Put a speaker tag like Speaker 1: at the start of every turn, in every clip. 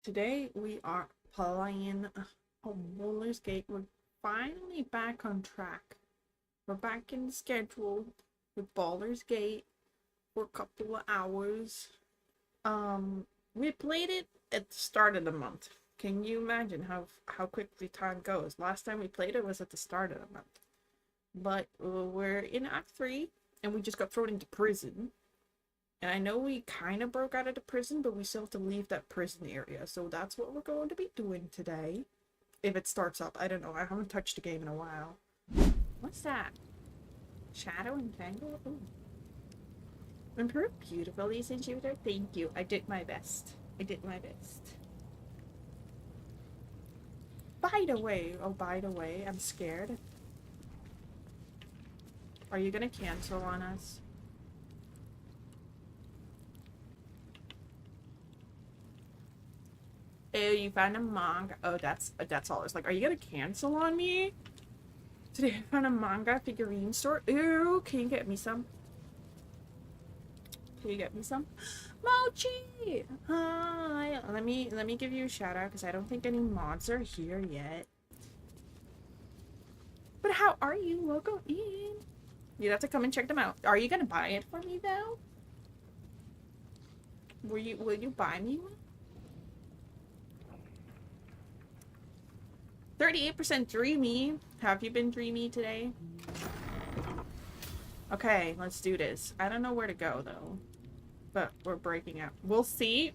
Speaker 1: Today we are playing Baldur's Gate. We're finally back on track. We're back in the schedule with Baldur's Gate for a couple of hours. We played it at the start of the month. Can you imagine how quickly time goes? Last time we played it was at the start of the month. But we're in Act 3, and we just got thrown into prison. And I know we kind of broke out of the prison, but we still have to leave that prison area. So that's what we're going to be doing today. If it starts up. I don't know. I haven't touched the game in a while. What's that? Shadow and Tangle? Ooh. Improved beautifully since you were there. Thank you. I did my best. I did my best. By the way. Oh, by the way. I'm scared. Are you gonna cancel on us? Oh, you found a manga. Oh, that's all. It's like, are you gonna cancel on me? Today I found a manga figurine store. Ooh, can you get me some? Can you get me some? Mochi! Hi. Let me give you a shout out because I don't think any mods are here yet. But how are you? Welcome in. You'd have to come and check them out. Are you gonna buy it for me though? Will you buy me one? 38% dreamy. Have you been dreamy today? Okay, let's do this. I don't know where to go though, but we're breaking out. We'll see.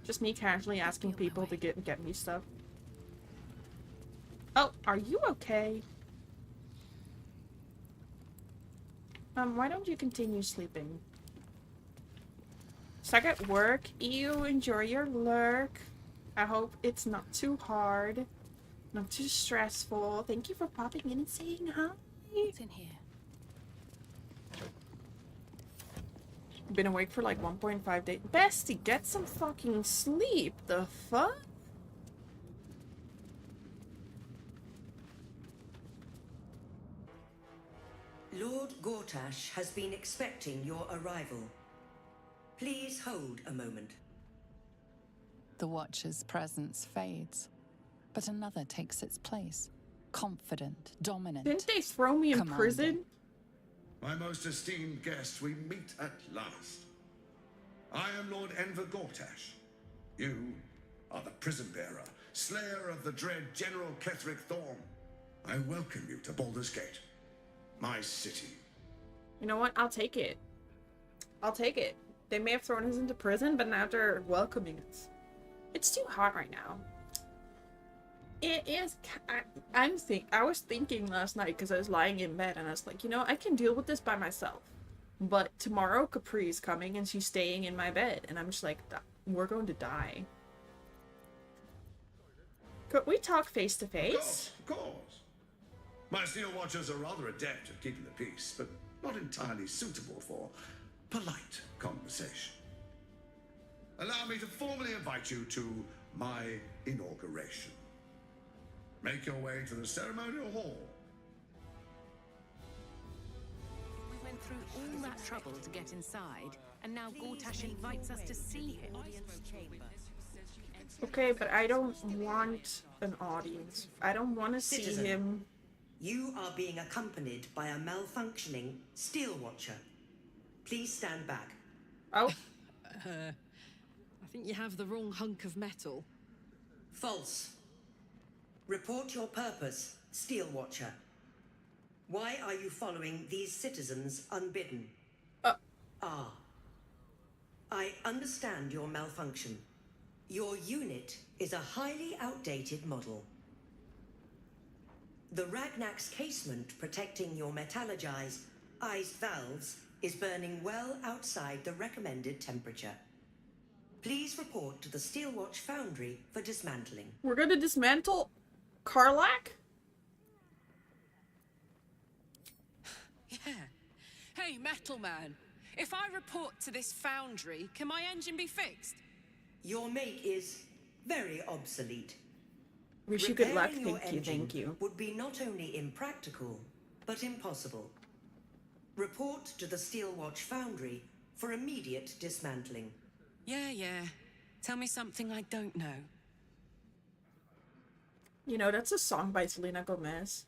Speaker 1: Just me casually asking people to get me stuff. Oh, are you okay? Why don't you continue sleeping? Stuck at work. You enjoy your lurk. I hope it's not too hard. Not too stressful. Thank you for popping in and saying hi.
Speaker 2: What's in here?
Speaker 1: Been awake for like 1.5 days. Bestie, get some fucking sleep. The fuck?
Speaker 3: Lord Gortash has been expecting your arrival. Please hold a moment.
Speaker 2: The Watcher's presence fades, but another takes its place. Confident, dominant.
Speaker 1: Didn't they throw me in
Speaker 2: commanding.
Speaker 1: prison?
Speaker 4: My most esteemed guest, we meet at last. I am Lord Enver Gortash. You are the prison bearer, slayer of the dread General Ketheric Thorm. I welcome you to Baldur's Gate, my city.
Speaker 1: You know what? I'll take it. I'll take it. They may have thrown us into prison, but now they're welcoming us. It's too hot right now. It is. I was thinking last night because I was lying in bed and I was like, you know, I can deal with this by myself. But tomorrow Capri's coming and she's staying in my bed, and I'm just like, we're going to die. Could we talk face to face?
Speaker 4: Of course. My Steel Watchers are rather adept at keeping the peace, but not entirely suitable for polite conversation. Allow me to formally invite you to my inauguration. Make your way to the ceremonial hall.
Speaker 5: We went through all that trouble to get inside, and now Gortash invites us to see him.
Speaker 1: Okay, but I don't want an audience. I don't want to see
Speaker 3: Citizen,
Speaker 1: him.
Speaker 3: You are being accompanied by a malfunctioning Steel Watcher. Please stand back.
Speaker 1: Oh,
Speaker 6: I think you have the wrong hunk of metal.
Speaker 3: False. Report your purpose, Steel Watcher. Why are you following these citizens unbidden? I understand your malfunction. Your unit is a highly outdated model. The Ragnak's casement protecting your metallurgized iced valves is burning well outside the recommended temperature. Please report to the Steelwatch Foundry for dismantling.
Speaker 1: we're gonna dismantle Karlak?
Speaker 6: Yeah. Hey, Metal Man. If I report to this foundry, can my engine be fixed?
Speaker 3: Your make is very obsolete.
Speaker 1: Wish you good luck.
Speaker 3: Repairing your
Speaker 1: Thank you,
Speaker 3: engine
Speaker 1: thank you.
Speaker 3: would be not only impractical, but impossible. Report to the Steelwatch Foundry for immediate dismantling.
Speaker 6: Yeah. Tell me something I don't know.
Speaker 1: You know, that's a song by Selena Gomez.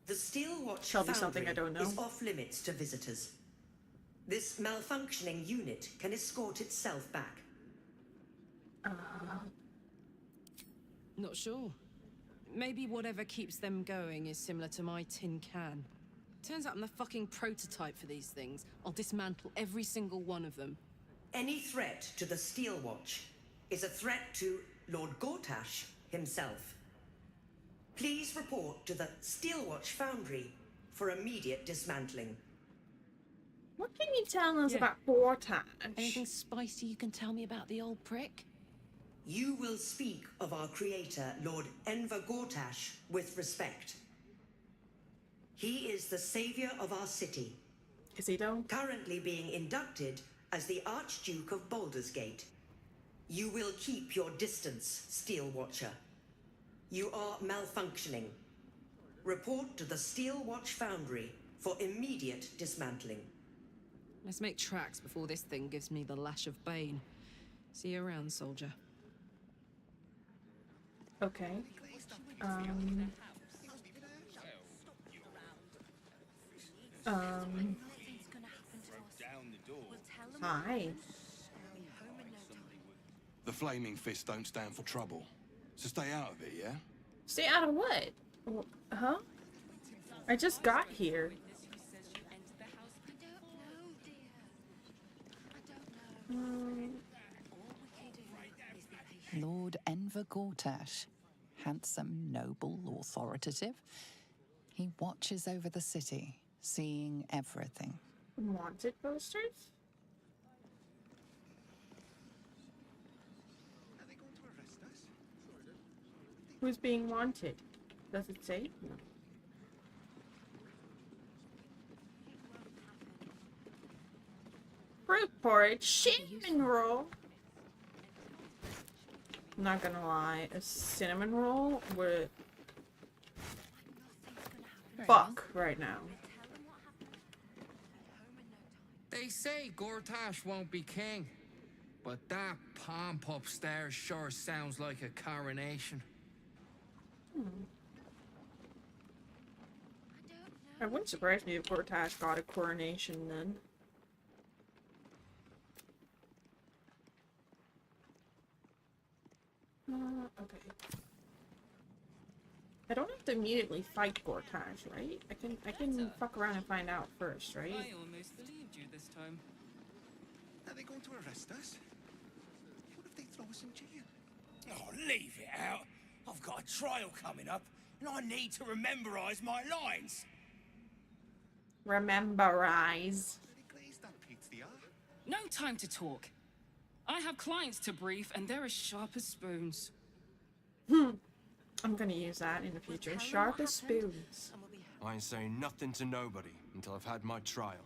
Speaker 3: The Steelwatch
Speaker 1: Tell me
Speaker 3: Foundry
Speaker 1: something I don't know.
Speaker 3: is off limits to visitors. This malfunctioning unit can escort itself back.
Speaker 6: Not sure. Maybe whatever keeps them going is similar to my tin can. Turns out I'm the fucking prototype for these things. I'll dismantle every single one of them.
Speaker 3: Any threat to the Steelwatch is a threat to Lord Gortash himself. Please report to the Steelwatch Foundry for immediate dismantling.
Speaker 1: What can you tell us
Speaker 6: Yeah.
Speaker 1: about Gortash?
Speaker 6: Anything spicy you can tell me about the old prick?
Speaker 3: You will speak of our creator, Lord Enver Gortash, with respect. He is the savior of our city,
Speaker 1: Is he though?
Speaker 3: currently being inducted as the Archduke of Baldurs. You will keep your distance, Steel Watcher. You are malfunctioning. Report to the Steel Watch Foundry for immediate dismantling.
Speaker 6: Let's make tracks before this thing gives me the lash of Bane. See you around, soldier.
Speaker 1: Okay. Hi.
Speaker 7: The Flaming Fist don't stand for trouble. So stay out of it, yeah?
Speaker 1: Stay out of what? Huh? I just got here.
Speaker 2: Lord Enver Gortash, handsome, noble, authoritative. He watches over the city, seeing everything.
Speaker 1: Wanted posters? Who's being wanted? Does it say? No. Fruit porridge, cinnamon roll. Not gonna lie, a cinnamon roll would fuck right now.
Speaker 8: They say Gortash won't be king, but that pomp upstairs sure sounds like a coronation.
Speaker 1: It wouldn't surprise me if Gortash got a coronation then. Okay. I don't have to immediately fight Gortash, right? I can fuck around and find out first, right?
Speaker 9: I almost believed you this time.
Speaker 10: Are they going to arrest us? What if they throw us in jail?
Speaker 11: Oh, leave it out. I've got a trial coming up, and I need to rememberize my lines.
Speaker 1: Rememberize.
Speaker 10: They glazed that pizza, they are.
Speaker 9: No time to talk. I have clients to brief, and they're as sharp as spoons.
Speaker 1: I'm gonna use that in the future. Sharp as spoons.
Speaker 7: I ain't saying nothing to nobody until I've had my trial.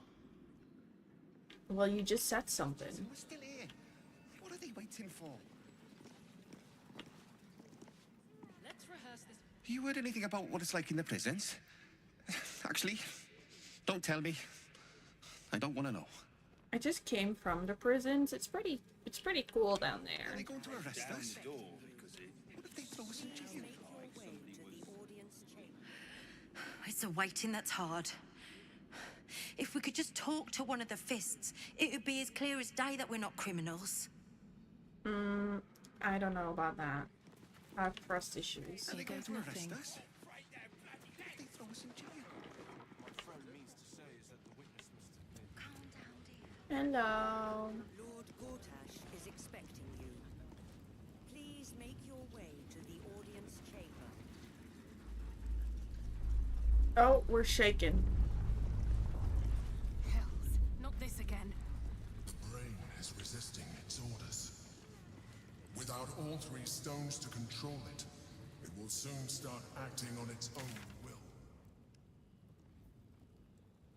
Speaker 1: Well, you just said something.
Speaker 10: We're still here. What are they waiting for?
Speaker 9: Let's rehearse this.
Speaker 10: You heard anything about what it's like in the prisons? Actually, don't tell me. I don't want to know.
Speaker 1: I just came from the prisons. It's pretty cool down
Speaker 10: Are
Speaker 1: there.
Speaker 10: they going to arrest us? What if they throw us in jail?
Speaker 12: It's the waiting that's hard. If we could just talk to one of the fists, it would be as clear as day that we're not criminals.
Speaker 1: I don't know about that. I have trust issues.
Speaker 10: Are they going to arrest us? What if they throw us in jail?
Speaker 1: Hello.
Speaker 3: Lord Gortash is expecting you. Please make your way to the audience chamber.
Speaker 1: Oh, we're shaking.
Speaker 5: Hells, not this again.
Speaker 13: The brain is resisting its orders. Without all three stones to control it, it will soon start acting on its own will.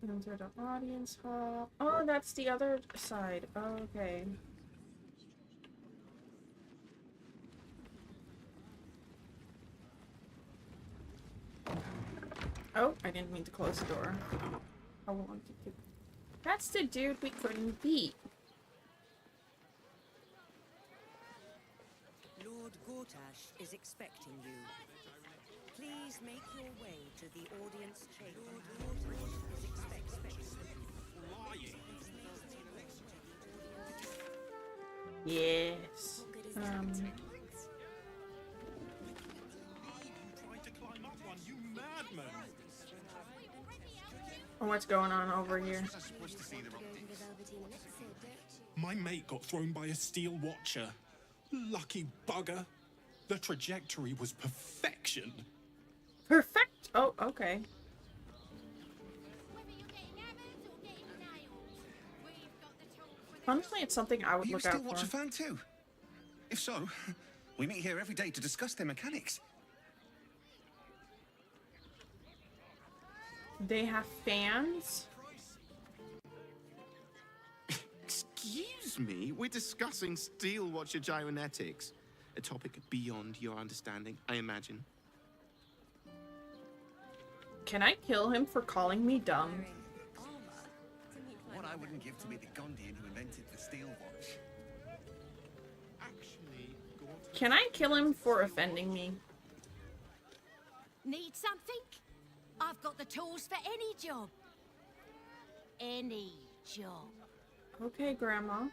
Speaker 1: Enter the audience hall. Oh, that's the other side. Okay. Oh, I didn't mean to close the door. I wanted to. That's the dude we couldn't beat.
Speaker 3: Lord Gortash is expecting you. Please make your way to the audience chamber. Lord Gortash is expecting you.
Speaker 1: Yes.
Speaker 11: Trying to climb up one, you madman!
Speaker 1: What's going on over here?
Speaker 11: My mate got thrown by a steel watcher. Lucky bugger. The trajectory was perfection.
Speaker 1: Perfect. Oh, okay. Honestly, it's something I would
Speaker 10: Are you a
Speaker 1: look out
Speaker 10: Steel Watcher
Speaker 1: for.
Speaker 10: fan too? If so, we meet here every day to discuss their mechanics.
Speaker 1: They have fans?
Speaker 14: Excuse me, we're discussing Steel Watcher gyrometics. A topic beyond your understanding, I imagine.
Speaker 1: Can I kill him for calling me dumb?
Speaker 10: What I wouldn't give to be the Gondian who invented the Steel Watch.
Speaker 1: Can I kill him for offending me?
Speaker 12: Need something? I've got the tools for any job. Any job.
Speaker 1: Okay, Grandma.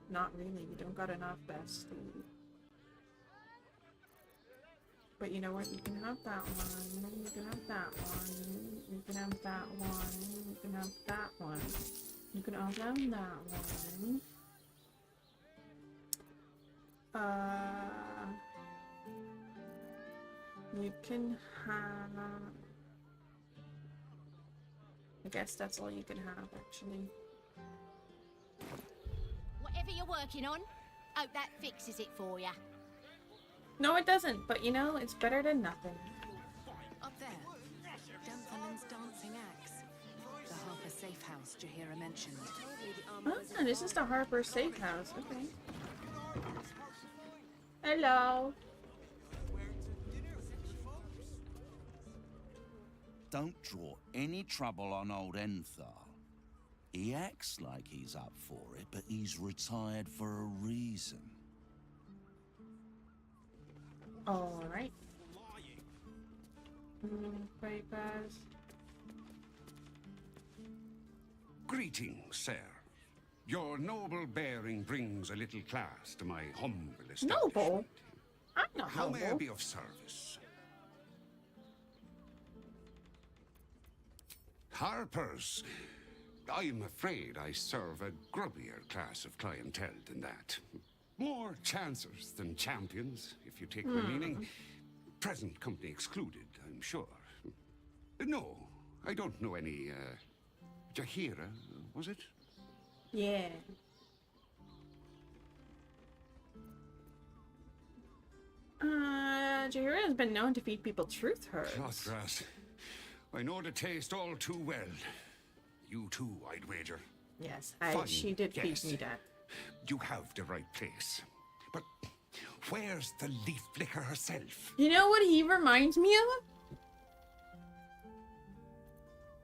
Speaker 1: Not really. We don't got enough bestie. But you know what? You can have that one. You can have that one. You can have that one. You can have that one. You can also have that one. You can have... I guess that's all you can have, actually.
Speaker 12: Whatever you're working on, hope that fixes it for you.
Speaker 1: No, it doesn't, but you know, it's better than nothing.
Speaker 5: Up there, Damphalen's dancing axe. The Harper safe house Jahira mentioned.
Speaker 1: Ah, this is the Harper safe house. Okay. Hello.
Speaker 15: Don't draw any trouble on old Enthal. He acts like he's up for it, but he's retired for a reason.
Speaker 1: Alright. Papers.
Speaker 16: Greetings, sir. Your noble bearing brings a little class to my humble establishment.
Speaker 1: Noble? I'm not
Speaker 16: How may I
Speaker 1: noble.
Speaker 16: be of service? Harper's. I'm afraid I serve a grubbier class of clientele than that. More chancers than champions, if you take my meaning. Present company excluded, I'm sure. No, I don't know any, Jahira, was it?
Speaker 1: Yeah. Jahira has been known to feed people truth herbs.
Speaker 16: Clothgrass. I know the taste all too well. You too, I'd wager.
Speaker 1: Yes,
Speaker 16: Fine,
Speaker 1: she did feed
Speaker 16: yes.
Speaker 1: me that.
Speaker 16: You have the right place. But where's the leaf flicker herself?
Speaker 1: You know what he reminds me of?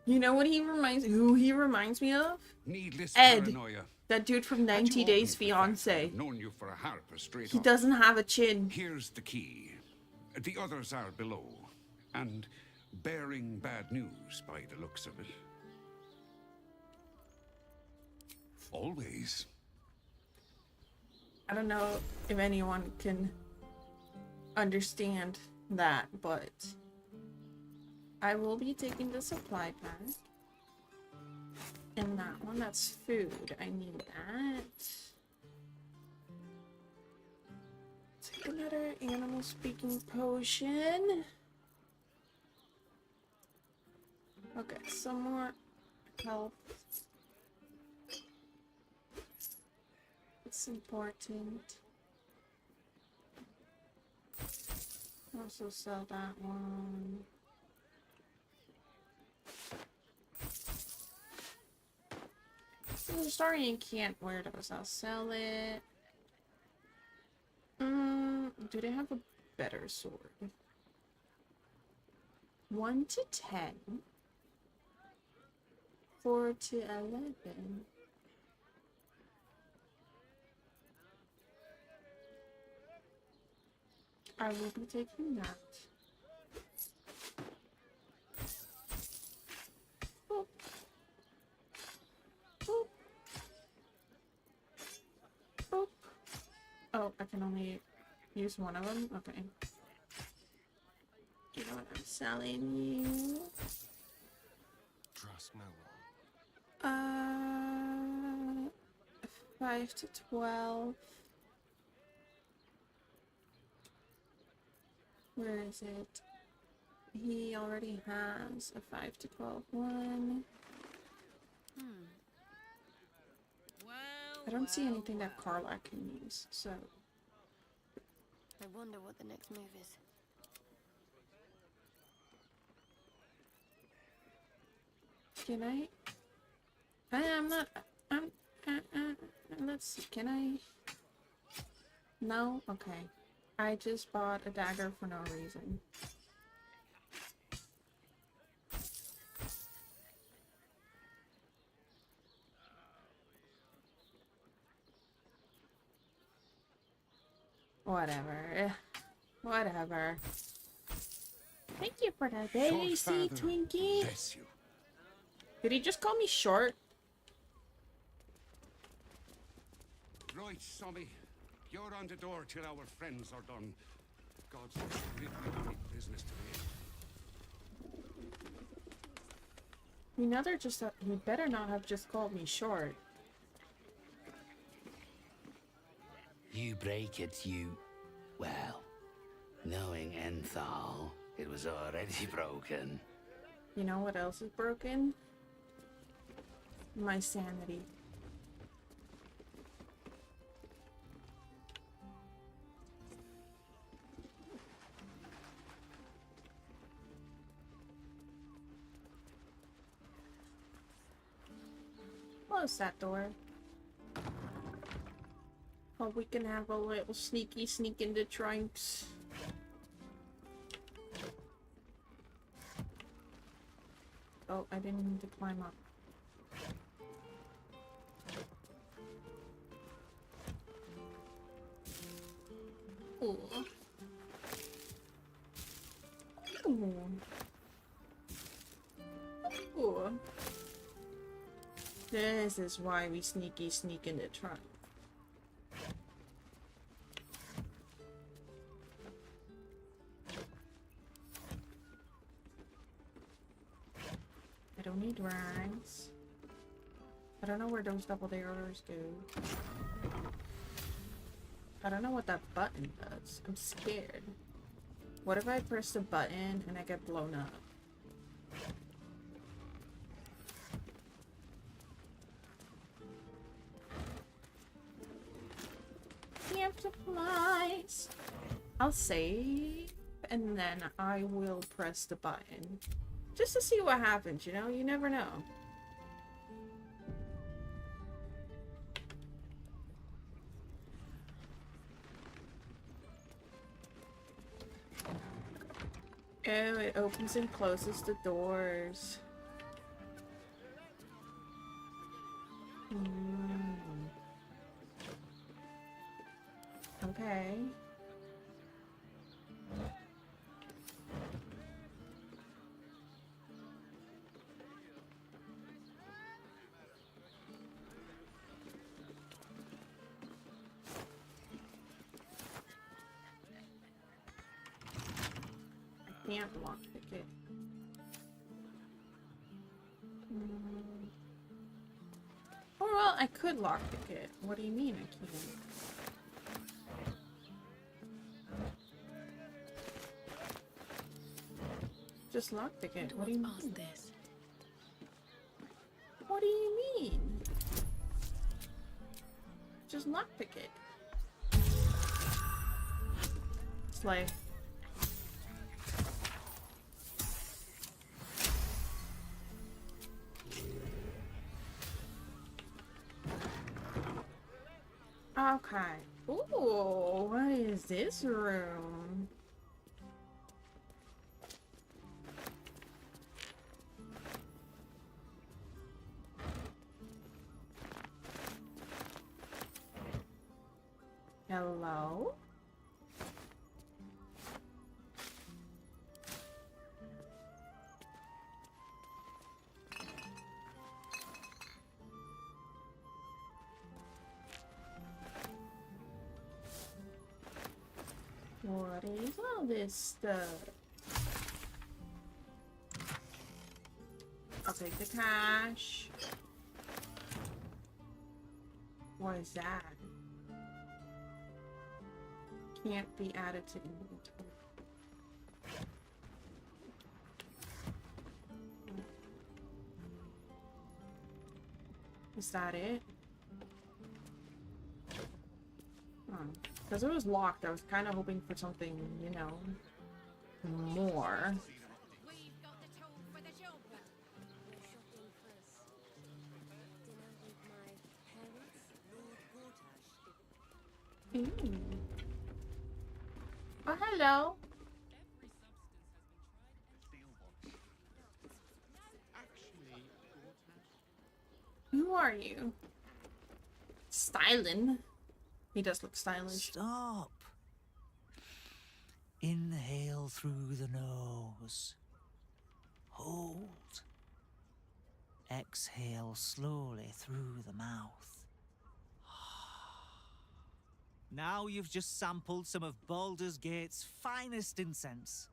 Speaker 1: You know what who he reminds me of?
Speaker 16: Needless
Speaker 1: Ed.
Speaker 16: paranoia.
Speaker 1: That dude from 90 Days Fiancé.
Speaker 16: I've known you for a Harper straight
Speaker 1: He
Speaker 16: up.
Speaker 1: doesn't have a chin.
Speaker 16: Here's the key. The others are below. And bearing bad news by the looks of it. Always.
Speaker 1: I don't know if anyone can understand that, but I will be taking the supply pack. And that one, that's food. I need that. Take another animal speaking potion. Okay, some more health. It's important. Also sell that one. Sorry, you can't wear those. I'll sell it. Do they have a better sword? 1 to 10. 4 to 11. I will be taking that. Boop. Boop. Boop. Oh, I can only use one of them? Okay. You know what I'm selling you?
Speaker 11: Trust no one.
Speaker 1: 5 to 12. Where is it? He already has a 5 to 12 one. I don't see anything that Carla can use, so.
Speaker 17: I wonder what the next move is.
Speaker 1: Can I? I'm not. Let's see. Can I? No? Okay. I just bought a dagger for no reason. Whatever. Whatever. Thank you for the daisy, Twinkie.
Speaker 16: Bless you.
Speaker 1: Did he just call me short?
Speaker 16: Right, Sommy. You're on the door till our friends are done. God's really big business today.
Speaker 1: You know they're just. He better not have just called me short.
Speaker 18: You break it, you... Well, knowing Enthal, it was already broken.
Speaker 1: You know what else is broken? My sanity. Close that door. Oh, we can have a little sneaky sneak into trunks. Oh, I didn't need to climb up. Ooh. Ooh. Ooh. This is why we sneaky sneak in the trunk. I don't need rags. I don't know where those double arrows go. I don't know what that button does. I'm scared. What if I press the button and I get blown up? Supplies. I'll save and then I will press the button just to see what happens, you know? You never know. Oh, it opens and closes the doors. Okay. I can't lockpick it. Oh, well, I could lockpick it. What do you mean I can't? Just lockpick it. What do you mean?
Speaker 17: This?
Speaker 1: What do you mean? Just lockpick it. Slay. Okay. Ooh, what is this room? Hello? What is all this stuff? I'll take the cash. What is that? Can't be added to inventory. Is that it? Because it was locked, I was kind of hoping for something, you know, more. Ooh. Oh, hello. Who are you? Styling. He does look stylish.
Speaker 19: Stop. Inhale through the nose. Hold. Exhale slowly through the mouth. Now you've just sampled some of Baldur's Gate's finest incense.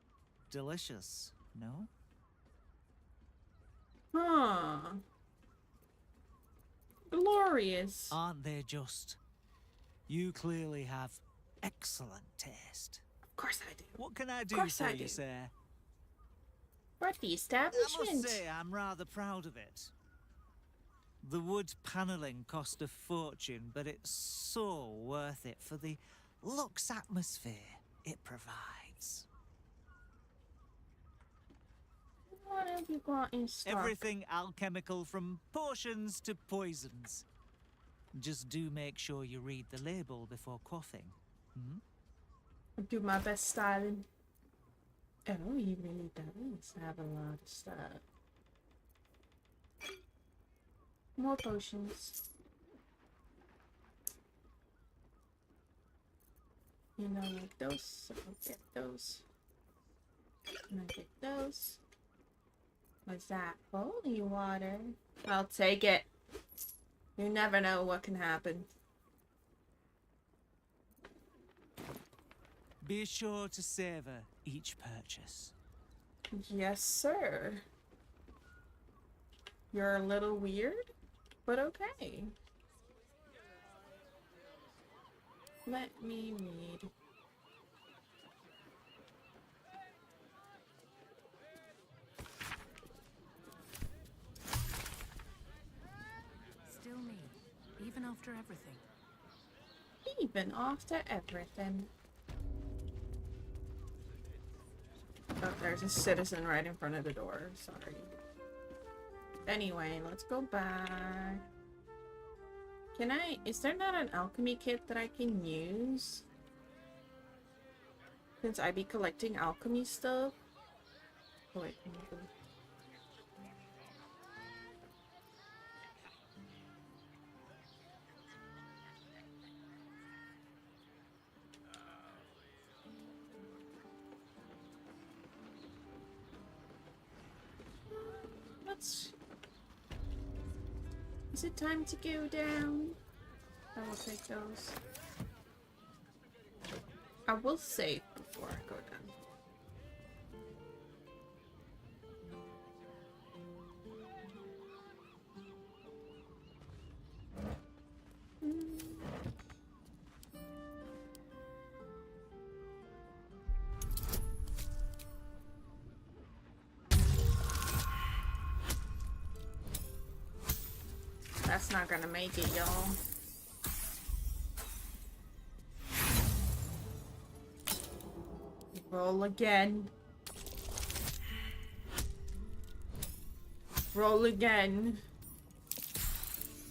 Speaker 19: Delicious, no?
Speaker 1: Huh. Glorious.
Speaker 19: Aren't they just? You clearly have excellent taste.
Speaker 1: Of course I do.
Speaker 19: What can I do
Speaker 1: Of course
Speaker 19: for
Speaker 1: I
Speaker 19: you,
Speaker 1: do.
Speaker 19: sir?
Speaker 1: We're at the
Speaker 19: I
Speaker 1: establishment.
Speaker 19: must say, I'm rather proud of it. The wood paneling cost a fortune, but it's so worth it for the luxe atmosphere it provides.
Speaker 1: What have you got in stock?
Speaker 19: Everything alchemical from potions to poisons. Just do make sure you read the label before quaffing. Hmm?
Speaker 1: I'll do my best styling. Oh, he really does have a lot of stuff. More potions. You know, like those, so I'll get those. And I get those. What's that? Holy water. I'll take it. You never know what can happen.
Speaker 19: Be sure to savor each purchase.
Speaker 1: Yes, sir. You're a little weird, but okay. Let me read.
Speaker 5: Still me, even after everything.
Speaker 1: Even after everything. Oh, there's a citizen right in front of the door. Sorry. Anyway, let's go back. Can I... Is there not an alchemy kit that I can use? Since I be collecting alchemy stuff? Oh, wait. Is it time to go down? I will take those. I will save before I go down. That's not gonna make it, y'all. Roll again. Roll again.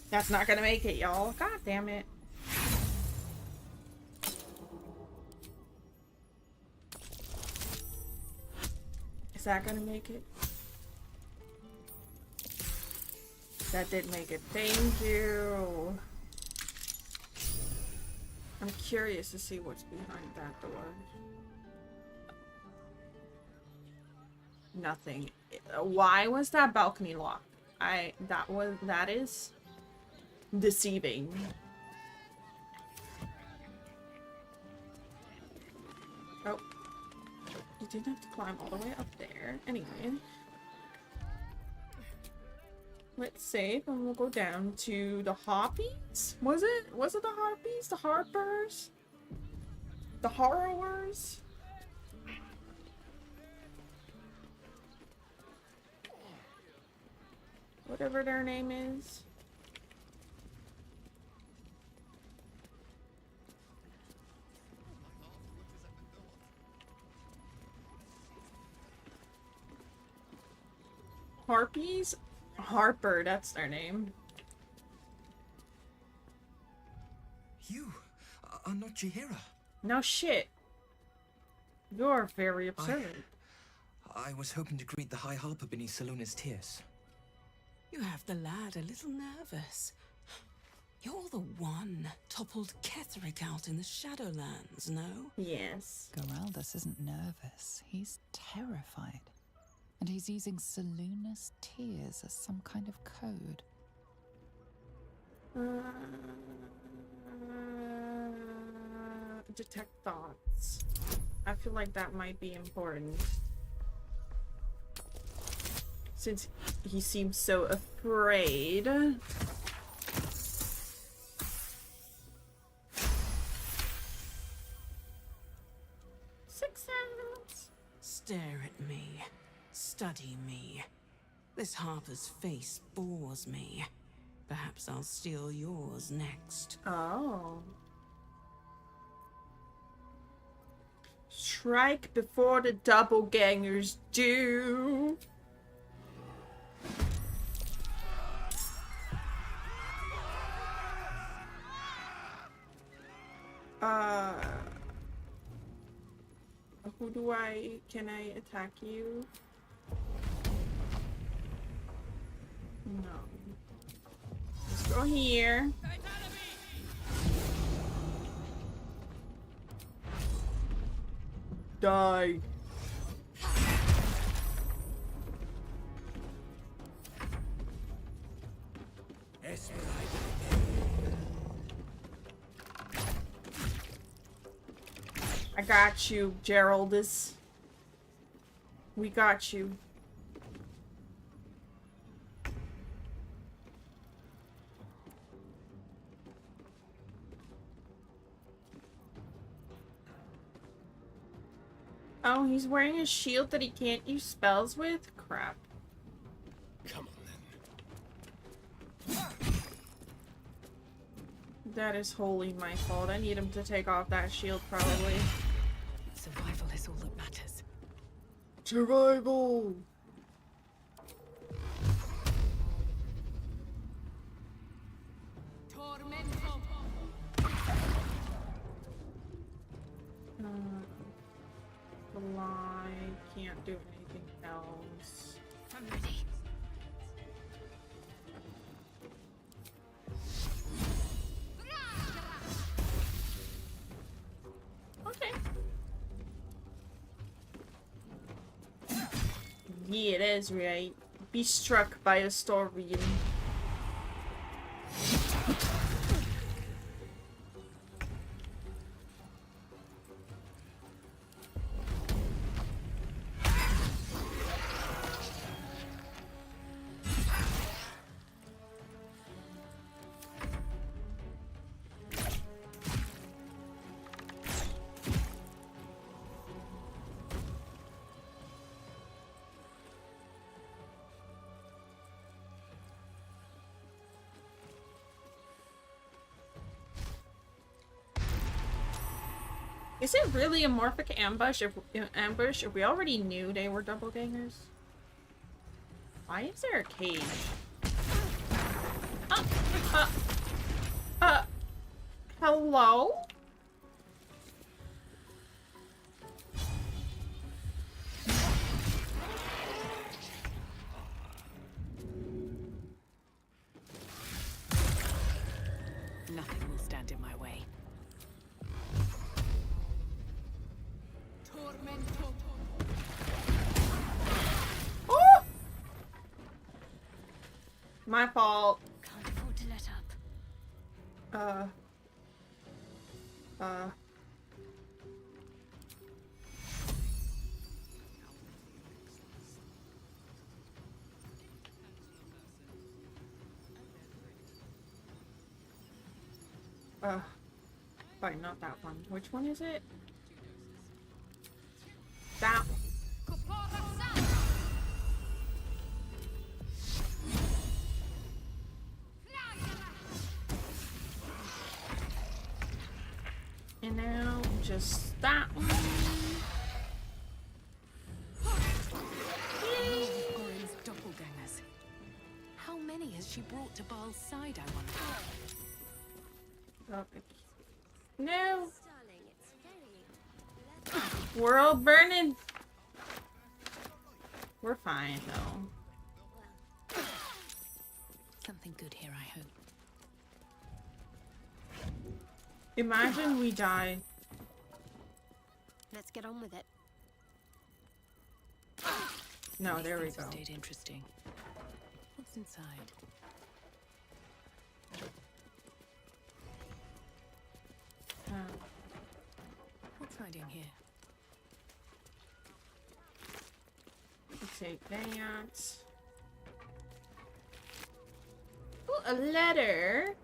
Speaker 1: That's not gonna make it, y'all. God damn it. Is that gonna make it? That did make it. Thank you. I'm curious to see what's behind that door. Nothing. Why was that balcony locked? That is deceiving. Oh. You didn't have to climb all the way up there. Anyway. Let's save and we'll go down to the Harpies? Was it the Harpies? The Harpers? The Horrors? Whatever their name is. Harpies? Harper, that's their name.
Speaker 20: You are not Jahira.
Speaker 1: No shit. You're very absurd.
Speaker 20: I was hoping to greet the High Harper beneath Salona's tears.
Speaker 6: You have the lad a little nervous. You're the one toppled Ketherick out in the Shadowlands, no?
Speaker 1: Yes.
Speaker 2: Geraldus isn't nervous. He's terrified. And he's using Salona's tears as some kind of code.
Speaker 1: Detect thoughts. I feel like that might be important. Since he seems so afraid. 6 seconds.
Speaker 6: Stare at me. Study me. This Harper's face bores me. Perhaps I'll steal yours next.
Speaker 1: Oh. Strike before the doppelgangers do. Can I attack you? No. Let's go here. Die. I got you, Geraldus. We got you. Oh, he's wearing a shield that he can't use spells with? Crap.
Speaker 10: Come on then.
Speaker 1: That is wholly my fault. I need him to take off that shield, probably.
Speaker 5: Survival is all that matters.
Speaker 1: Survival! Fly, can't do anything else.
Speaker 5: I'm ready.
Speaker 1: Okay. Yeah, it is right. Be struck by a Storian. Is it really a morphic ambush if we already knew they were doppelgangers? Why is there a cage? Hello?
Speaker 5: Nothing will stand in my way.
Speaker 1: Oh! My fault.
Speaker 17: Can't afford to let up.
Speaker 1: Sorry, not that one. Which one is it? That one. And now just that one.
Speaker 5: Orin's doppelgangers. How many has she brought to Baal's side, I wonder?
Speaker 1: Okay. No. We're all burning. We're fine though.
Speaker 5: Something good here, I hope.
Speaker 1: Imagine we die.
Speaker 17: Let's get on with it.
Speaker 1: No, there we
Speaker 5: Things
Speaker 1: go.
Speaker 5: have stayed interesting. What's inside? What's hiding here?
Speaker 1: Take that. Ooh, a letter.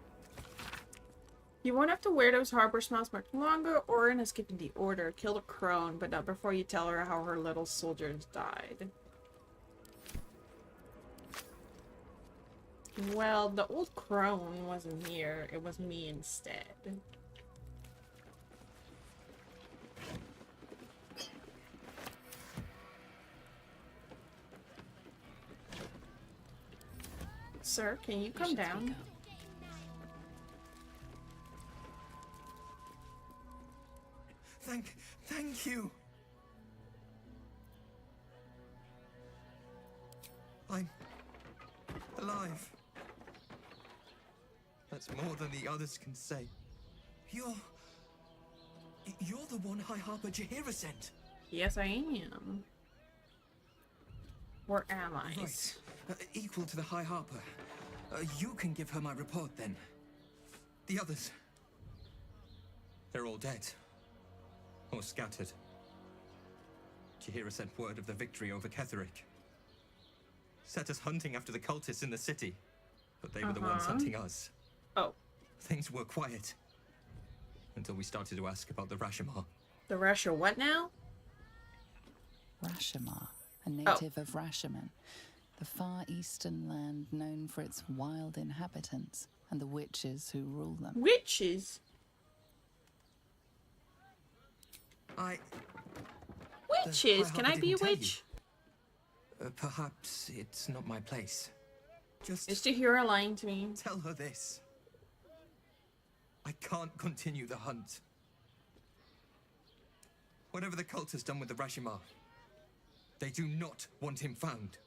Speaker 1: You won't have to wear those harbor smells much longer. Orin has given the order. Kill the crone, but not before you tell her how her little soldiers died. Well, the old crone wasn't here. It was me instead. Sir, can you come down?
Speaker 20: Thank you. I'm alive. That's more than the others can say. You're the one High Harper Jaheira sent.
Speaker 1: Yes, I am. We're allies.
Speaker 20: Right. Equal to the High Harper. You can give her my report then. The others. They're all dead. Or scattered. Jaheira sent word of the victory over Ketheric. Set us hunting after the cultists in the city. But they were the ones hunting us.
Speaker 1: Oh.
Speaker 20: Things were quiet. Until we started to ask about the Rashomar.
Speaker 1: The Rasha what now?
Speaker 2: Rashomar, a native of Rashomon, the far eastern land known for its wild inhabitants and the witches who rule them.
Speaker 1: Witches? Witches? Can I be a witch?
Speaker 20: Perhaps it's not my place.
Speaker 1: Just Jaheira lying to me.
Speaker 20: Tell her this. I can't continue the hunt. Whatever the cult has done with the Rashomar, they do not want him found.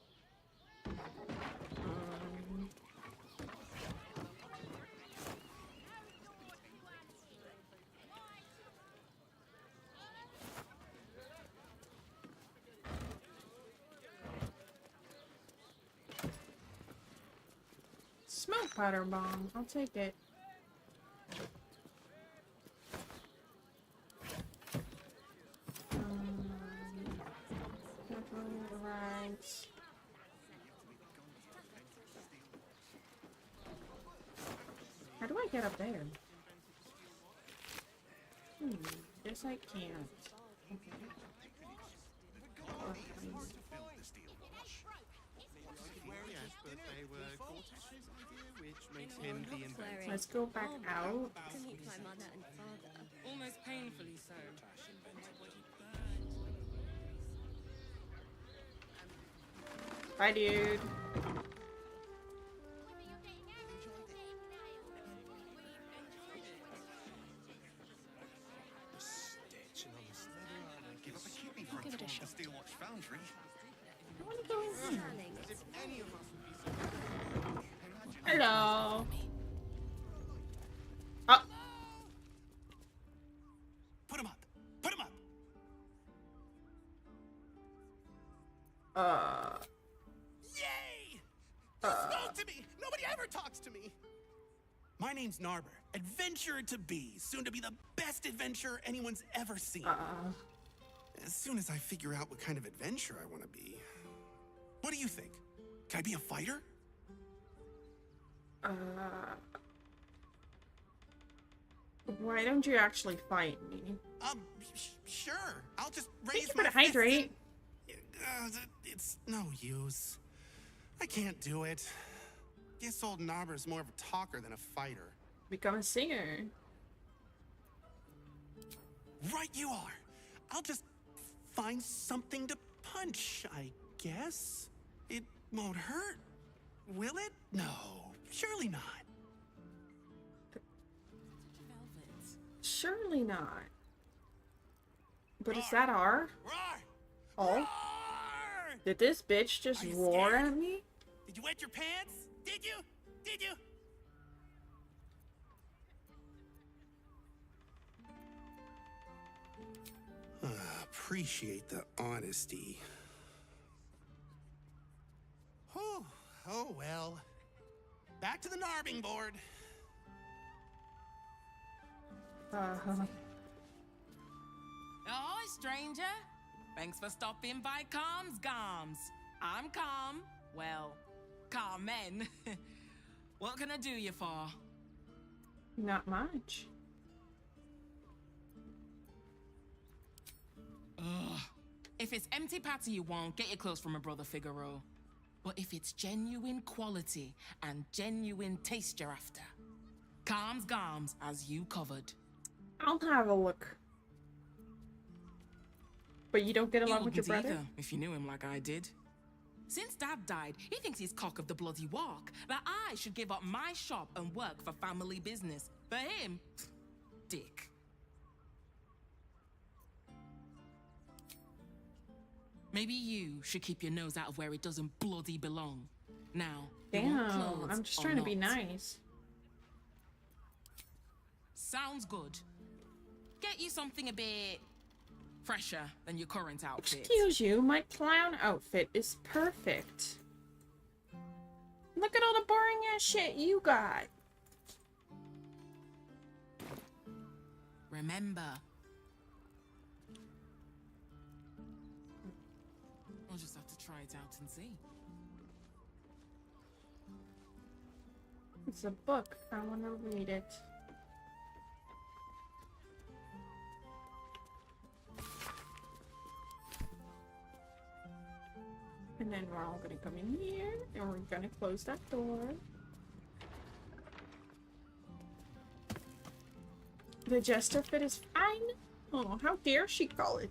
Speaker 1: Smoke powder bomb. I'll take it. Right. How do I get up there? Guess I can't. Okay. Let's go back out.
Speaker 9: Almost painfully so.
Speaker 1: Bye, dude.
Speaker 10: Give up a kidney for a tour of the Steelwatch Foundry.
Speaker 1: I want to go in here. Hello. Oh.
Speaker 11: Put him up. Put him up.
Speaker 10: You spoke to me! Nobody ever talks to me! My name's Narber, adventurer to be, soon to be the best adventurer anyone's ever seen. As soon as I figure out what kind of adventurer I want to be. What do you think? Can I be a fighter?
Speaker 1: Why don't you actually fight me?
Speaker 10: Sure. I'll just
Speaker 1: Thank
Speaker 10: raise
Speaker 1: you for
Speaker 10: my
Speaker 1: the
Speaker 10: fist
Speaker 1: hydrate.
Speaker 10: It's no use. I can't do it. Guess old Narber's more of a talker than a fighter.
Speaker 1: Become a singer.
Speaker 10: Right you are. I'll just find something to punch, I guess. It won't hurt, will it? No, surely not.
Speaker 1: Surely not. But is that R? Oh? Did this bitch just roar at me?
Speaker 10: Did you wet your pants? Did you? Did you? Appreciate the honesty. Whew. Oh well. Back to the Narbing board.
Speaker 5: Oh, hi, stranger. Thanks for stopping by Calm's Gums. I'm Calm. Well, Carmen. What can I do you for?
Speaker 1: Not much.
Speaker 5: Ugh. If it's empty patty you want, get your clothes from my brother Figaro. But if it's genuine quality and genuine taste you're after, Calm's Gums as you covered.
Speaker 1: I'll have a look. But you don't get along with your
Speaker 5: wouldn't
Speaker 1: brother?
Speaker 5: either, if you knew him like I did. Since Dad died, he thinks he's cock of the bloody walk, that I should give up my shop and work for family business. For him, dick. Maybe you should keep your nose out of where it doesn't bloody belong. Now, you want
Speaker 1: Damn,
Speaker 5: clothes
Speaker 1: I'm just
Speaker 5: or
Speaker 1: trying to be
Speaker 5: not?
Speaker 1: nice.
Speaker 5: Sounds good. Get you something a bit fresher than your current outfit.
Speaker 1: Excuse you, my clown outfit is perfect. Look at all the boring ass shit you got.
Speaker 5: Remember, I'll just have to try it out and see.
Speaker 1: It's a book. I want to read it. And then we're all gonna come in here, and we're gonna close that door. The jester fit is fine. Oh, how dare she call it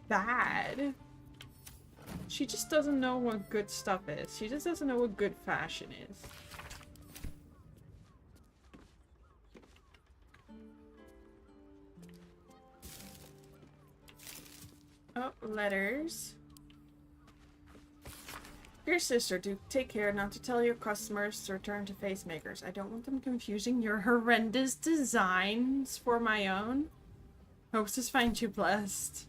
Speaker 1: bad? She just doesn't know what good stuff is. She just doesn't know what good fashion is. Oh, letters. Dear sister, do take care not to tell your customers to return to face makers. I don't want them confusing your horrendous designs for my own. Hopes to find you blessed.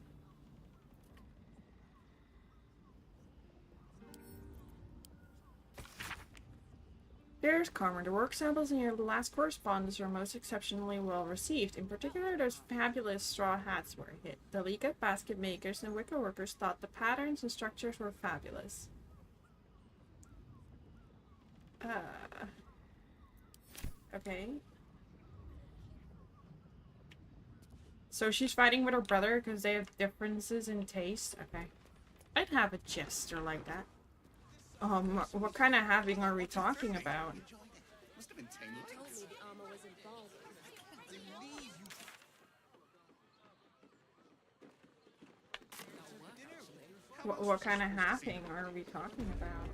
Speaker 1: Dearest Carmen, the work samples in your last correspondence were most exceptionally well received. In particular, those fabulous straw hats were a hit. The League of Basket Makers and Wicker Workers thought the patterns and structures were fabulous. Okay. So she's fighting with her brother because they have differences in taste? Okay. I'd have a jester like that. What kind of having are we talking about?
Speaker 10: Must have been 10 years.
Speaker 1: What kind of having are we talking about?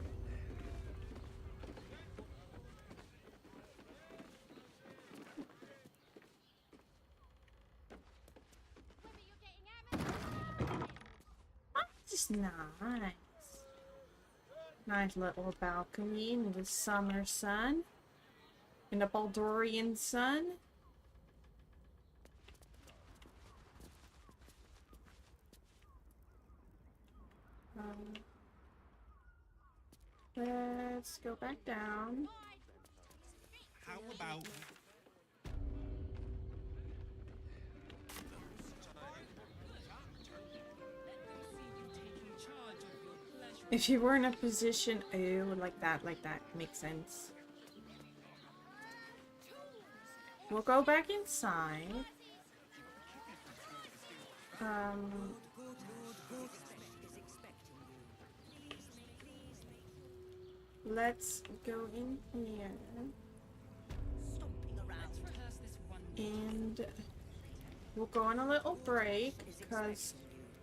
Speaker 1: Just nice. Nice little balcony in the summer sun. In the Baldurian sun. Let's go back down.
Speaker 10: How about...
Speaker 1: If you were in a position, oh, like that, makes sense. We'll go back inside. Let's go in here. And we'll go on a little break because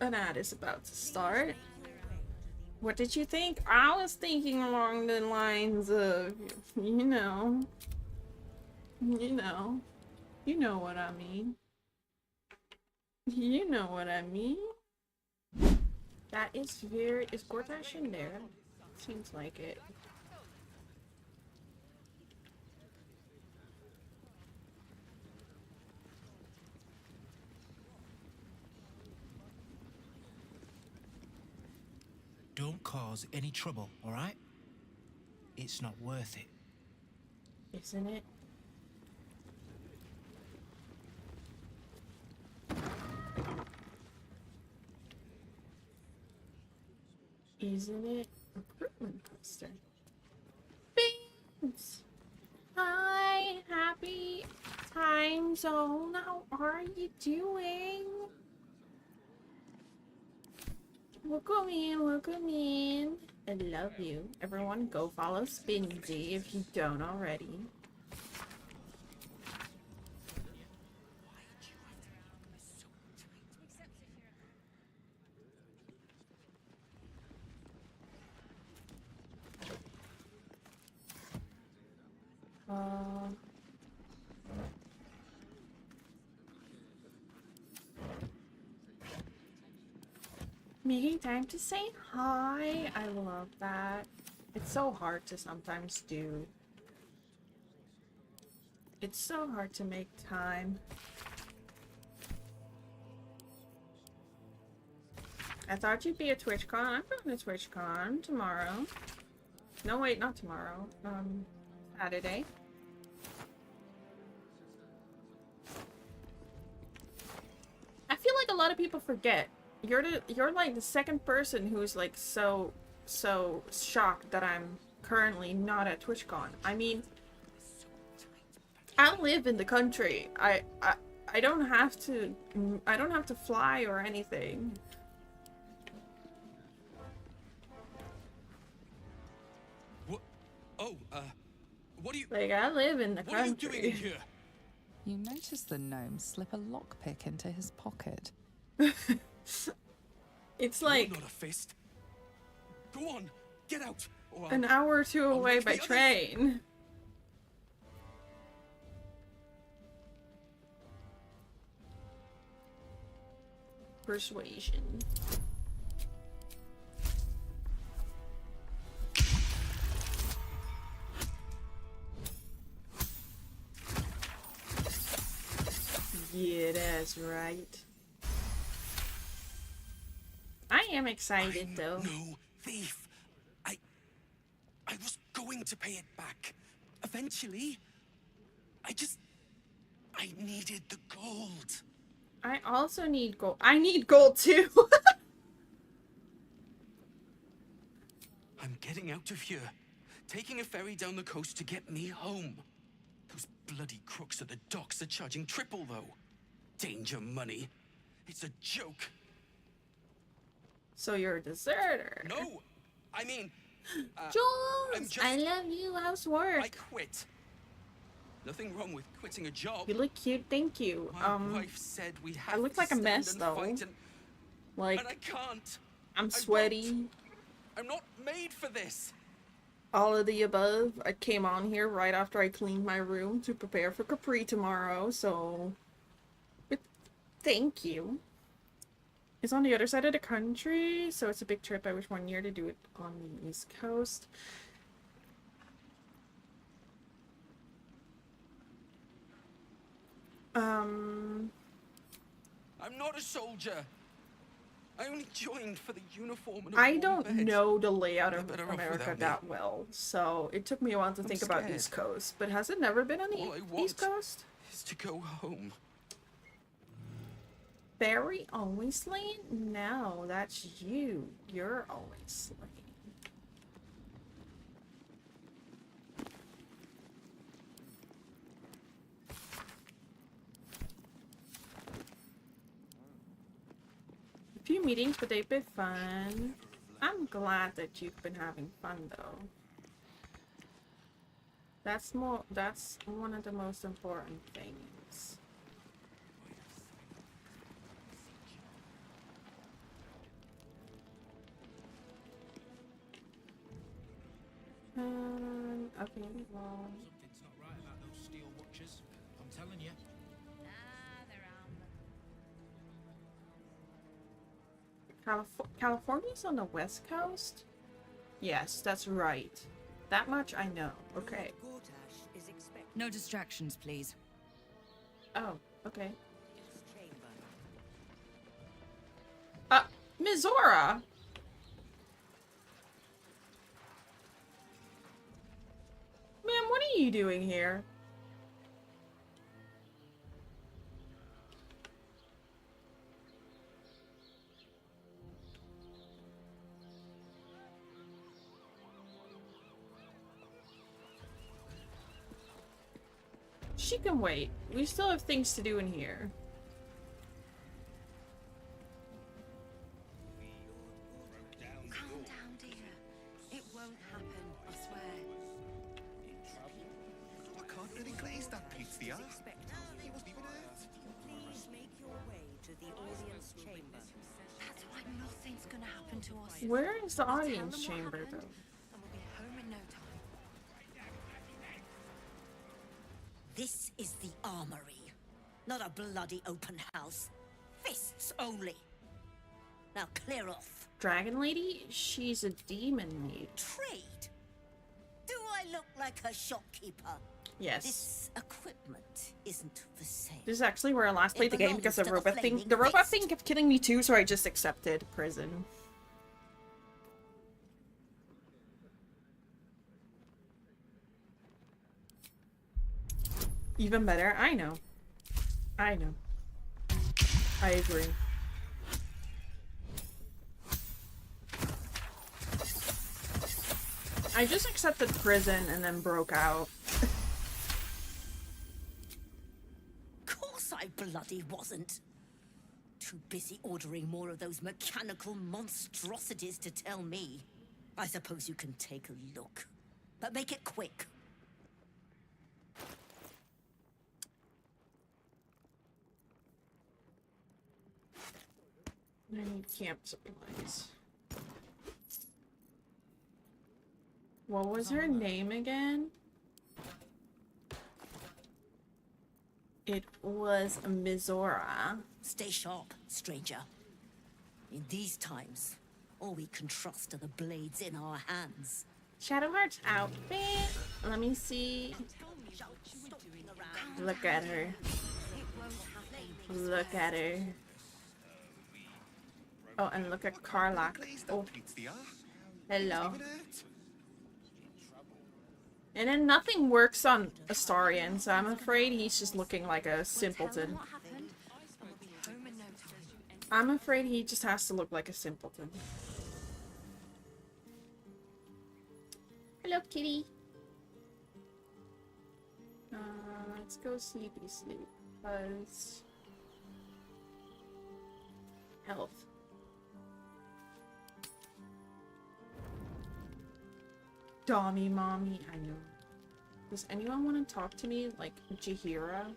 Speaker 1: an ad is about to start. What did you think? I was thinking along the lines of, you know what I mean. You know what I mean. That is Gortash in there? Seems like it.
Speaker 21: Don't cause any trouble, alright? It's not worth it.
Speaker 1: Isn't it? Isn't it? Recruitment poster. Beans! Hi, happy time zone. How are you doing? Welcome in, welcome in. I love you. Everyone go follow Spinzy if you don't already. Making time to say hi. I love that. It's so hard to sometimes do. It's so hard to make time. I thought you'd be at TwitchCon. I'm going to TwitchCon tomorrow. No, wait, not tomorrow. Saturday. I feel like a lot of people forget. You're like the second person who's like so shocked that I'm currently not at TwitchCon. I mean, I live in the country. I don't have to fly or anything.
Speaker 20: What? Oh, what are you...
Speaker 1: Like, I live in the country.
Speaker 20: What are you doing in here?
Speaker 2: You notice the gnome slip a lockpick into his pocket.
Speaker 1: It's like
Speaker 20: You're not a fist. Go on, get out. Or
Speaker 1: an hour or two away by train. Persuasion. Yeah, that's right. I am excited though.
Speaker 10: No thief. I was going to pay it back. Eventually. I needed the gold.
Speaker 1: I also need gold. I need gold too.
Speaker 10: I'm getting out of here. Taking a ferry down the coast to get me home. Those bloody crooks at the docks are charging triple though. Danger money. It's a joke.
Speaker 1: So you're a deserter.
Speaker 10: No, I mean...
Speaker 1: Jules, I love you. How's work?
Speaker 10: I quit. Nothing wrong with quitting a job.
Speaker 1: You look cute, thank you.
Speaker 10: My wife said we have
Speaker 1: I look
Speaker 10: to
Speaker 1: like a mess
Speaker 10: stand
Speaker 1: though.
Speaker 10: and fight
Speaker 1: Like,
Speaker 10: and I can't.
Speaker 1: I'm sweaty.
Speaker 10: I'm not made for this.
Speaker 1: All of the above. I came on here right after I cleaned my room to prepare for Capri tomorrow, so... But thank you. It's on the other side of the country, so it's a big trip. I wish one year to do it on the East Coast.
Speaker 10: I'm not a soldier.
Speaker 20: I only joined for the uniform and a
Speaker 1: I
Speaker 20: warm
Speaker 1: don't
Speaker 20: bed.
Speaker 1: know the layout
Speaker 20: They're
Speaker 1: of
Speaker 20: better off
Speaker 1: America
Speaker 20: without me.
Speaker 1: that well, so it took me a while to
Speaker 20: I'm
Speaker 1: think about
Speaker 20: scared.
Speaker 1: East Coast. But has it never been on the
Speaker 20: All I
Speaker 1: East
Speaker 20: want
Speaker 1: Coast?
Speaker 20: is to go home.
Speaker 1: Barry always late? No, that's you. You're always late. A few meetings, but they've been fun. I'm glad that you've been having fun, though. That's one of the most important things. Okay, well.
Speaker 21: Something's not right about those steel watchers. I'm telling you.
Speaker 1: California's on the West Coast? Yes, that's right. That much I know. Okay.
Speaker 12: Gortash is expected.
Speaker 4: No distractions, please.
Speaker 1: Oh, okay.
Speaker 12: Chamber.
Speaker 1: Mizora! Ma'am, what are you doing here? She can wait. We still have things to do in here.
Speaker 12: Calm down, dear. It won't happen, I swear.
Speaker 14: I can't really glaze that pizza.
Speaker 12: Please make your way to the audience chamber. That's why nothing's gonna happen to us.
Speaker 1: Where is the
Speaker 12: Tell them
Speaker 1: audience
Speaker 12: what
Speaker 1: chamber,
Speaker 12: happened,
Speaker 1: though?
Speaker 12: and we'll be home in no time. This is the armory, not a bloody open house. Fists only. Now clear off.
Speaker 1: Dragon Lady? She's a demon lady.
Speaker 12: Trade? Do I look like a shopkeeper?
Speaker 1: Yes.
Speaker 12: This equipment isn't for sale.
Speaker 1: This is actually where I last played the game because of
Speaker 12: belongs to the
Speaker 1: robot thing.
Speaker 12: Flaming
Speaker 1: The robot
Speaker 12: Fist.
Speaker 1: thing kept killing me too, so I just accepted prison. Even better. I know. I know. I agree. I just accepted prison and then broke out.
Speaker 12: Course I bloody wasn't. Too busy ordering more of those mechanical monstrosities to tell me. I suppose you can take a look, but make it quick.
Speaker 1: I need camp supplies. What was her name again? It was Mizora.
Speaker 12: Stay sharp, stranger. In these times, all we can trust are the blades in our hands.
Speaker 1: Shadowheart's outfit. Let me see. Look at her. Look at her. Oh, and look at Karlach. Oh. Hello. And then nothing works on Astarion, so I'm afraid he's just looking like a simpleton. I'm afraid he just has to look like a simpleton. Hello, kitty. Let's go sleepy sleep, because health. Dommy mommy, I know. Does anyone want to talk to me like Jahira?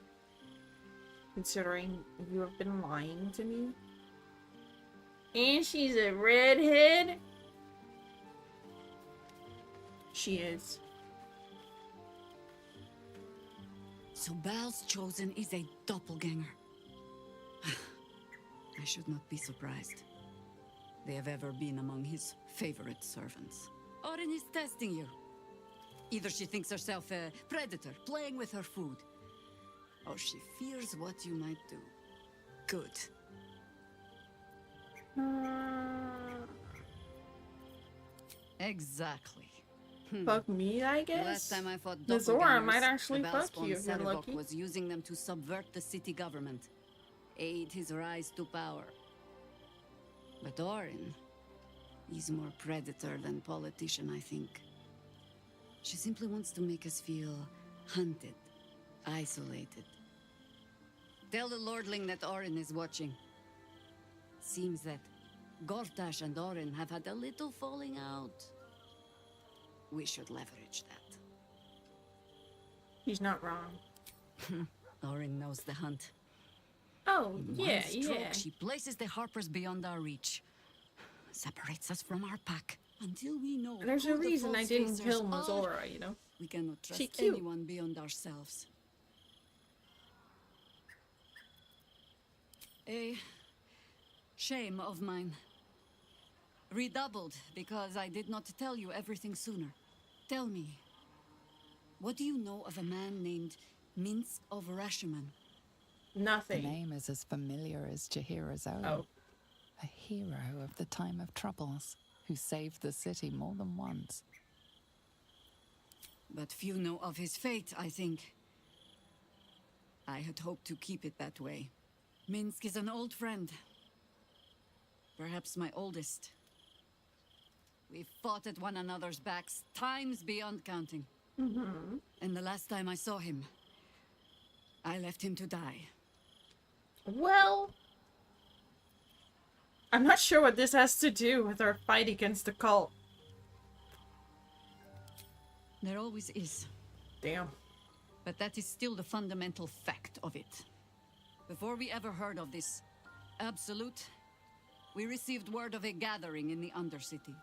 Speaker 1: Considering you have been lying to me? And she's a redhead? She is.
Speaker 4: So Bal's chosen is a doppelganger. I should not be surprised. They have ever been among his favorite servants. Orin is testing you. Either she thinks herself a predator, playing with her food, or she fears what you might do. Good. Exactly.
Speaker 1: Fuck me, I guess.
Speaker 4: The last time I fought
Speaker 1: The Zora might
Speaker 4: doppelgangers,
Speaker 1: actually
Speaker 4: the
Speaker 1: fuck
Speaker 4: Valspawn
Speaker 1: you if you're
Speaker 4: Sarevok
Speaker 1: lucky.
Speaker 4: was using them to subvert the city government, aid his rise to power. But Orin, he's more predator than politician, I think. She simply wants to make us feel hunted, isolated. Tell the Lordling that Orin is watching. Seems that Gortash and Orin have had a little falling out. We should leverage that.
Speaker 1: He's not wrong.
Speaker 4: Orin knows the hunt.
Speaker 1: Oh,
Speaker 4: In
Speaker 1: yeah,
Speaker 4: one stroke,
Speaker 1: yeah.
Speaker 4: she places the Harpers beyond our reach. Separates us from our pack. Until we know
Speaker 1: There's
Speaker 4: who
Speaker 1: a
Speaker 4: the
Speaker 1: reason I
Speaker 4: false
Speaker 1: didn't
Speaker 4: facers
Speaker 1: kill
Speaker 4: are,
Speaker 1: Mazora, you know?
Speaker 4: we cannot
Speaker 1: She
Speaker 4: trust
Speaker 1: cute.
Speaker 4: anyone beyond ourselves. A shame of mine. Redoubled because I did not tell you everything sooner. Tell me, what do you know of a man named Minsk of Rashiman?
Speaker 1: Nothing.
Speaker 2: The name is as familiar as Jahira's own.
Speaker 1: Oh.
Speaker 2: A hero of the time of troubles, who saved the city more than once.
Speaker 4: But few know of his fate, I think. I had hoped to keep it that way. Minsk is an old friend. Perhaps my oldest. We fought at one another's backs, times beyond counting.
Speaker 1: Mm-hmm.
Speaker 4: And the last time I saw him, I left him to die.
Speaker 1: Well, I'm not sure what this has to do with our fight against the cult.
Speaker 4: There always is.
Speaker 1: Damn.
Speaker 4: But that is still the fundamental fact of it. Before we ever heard of this Absolute, we received word of a gathering in the Undercity.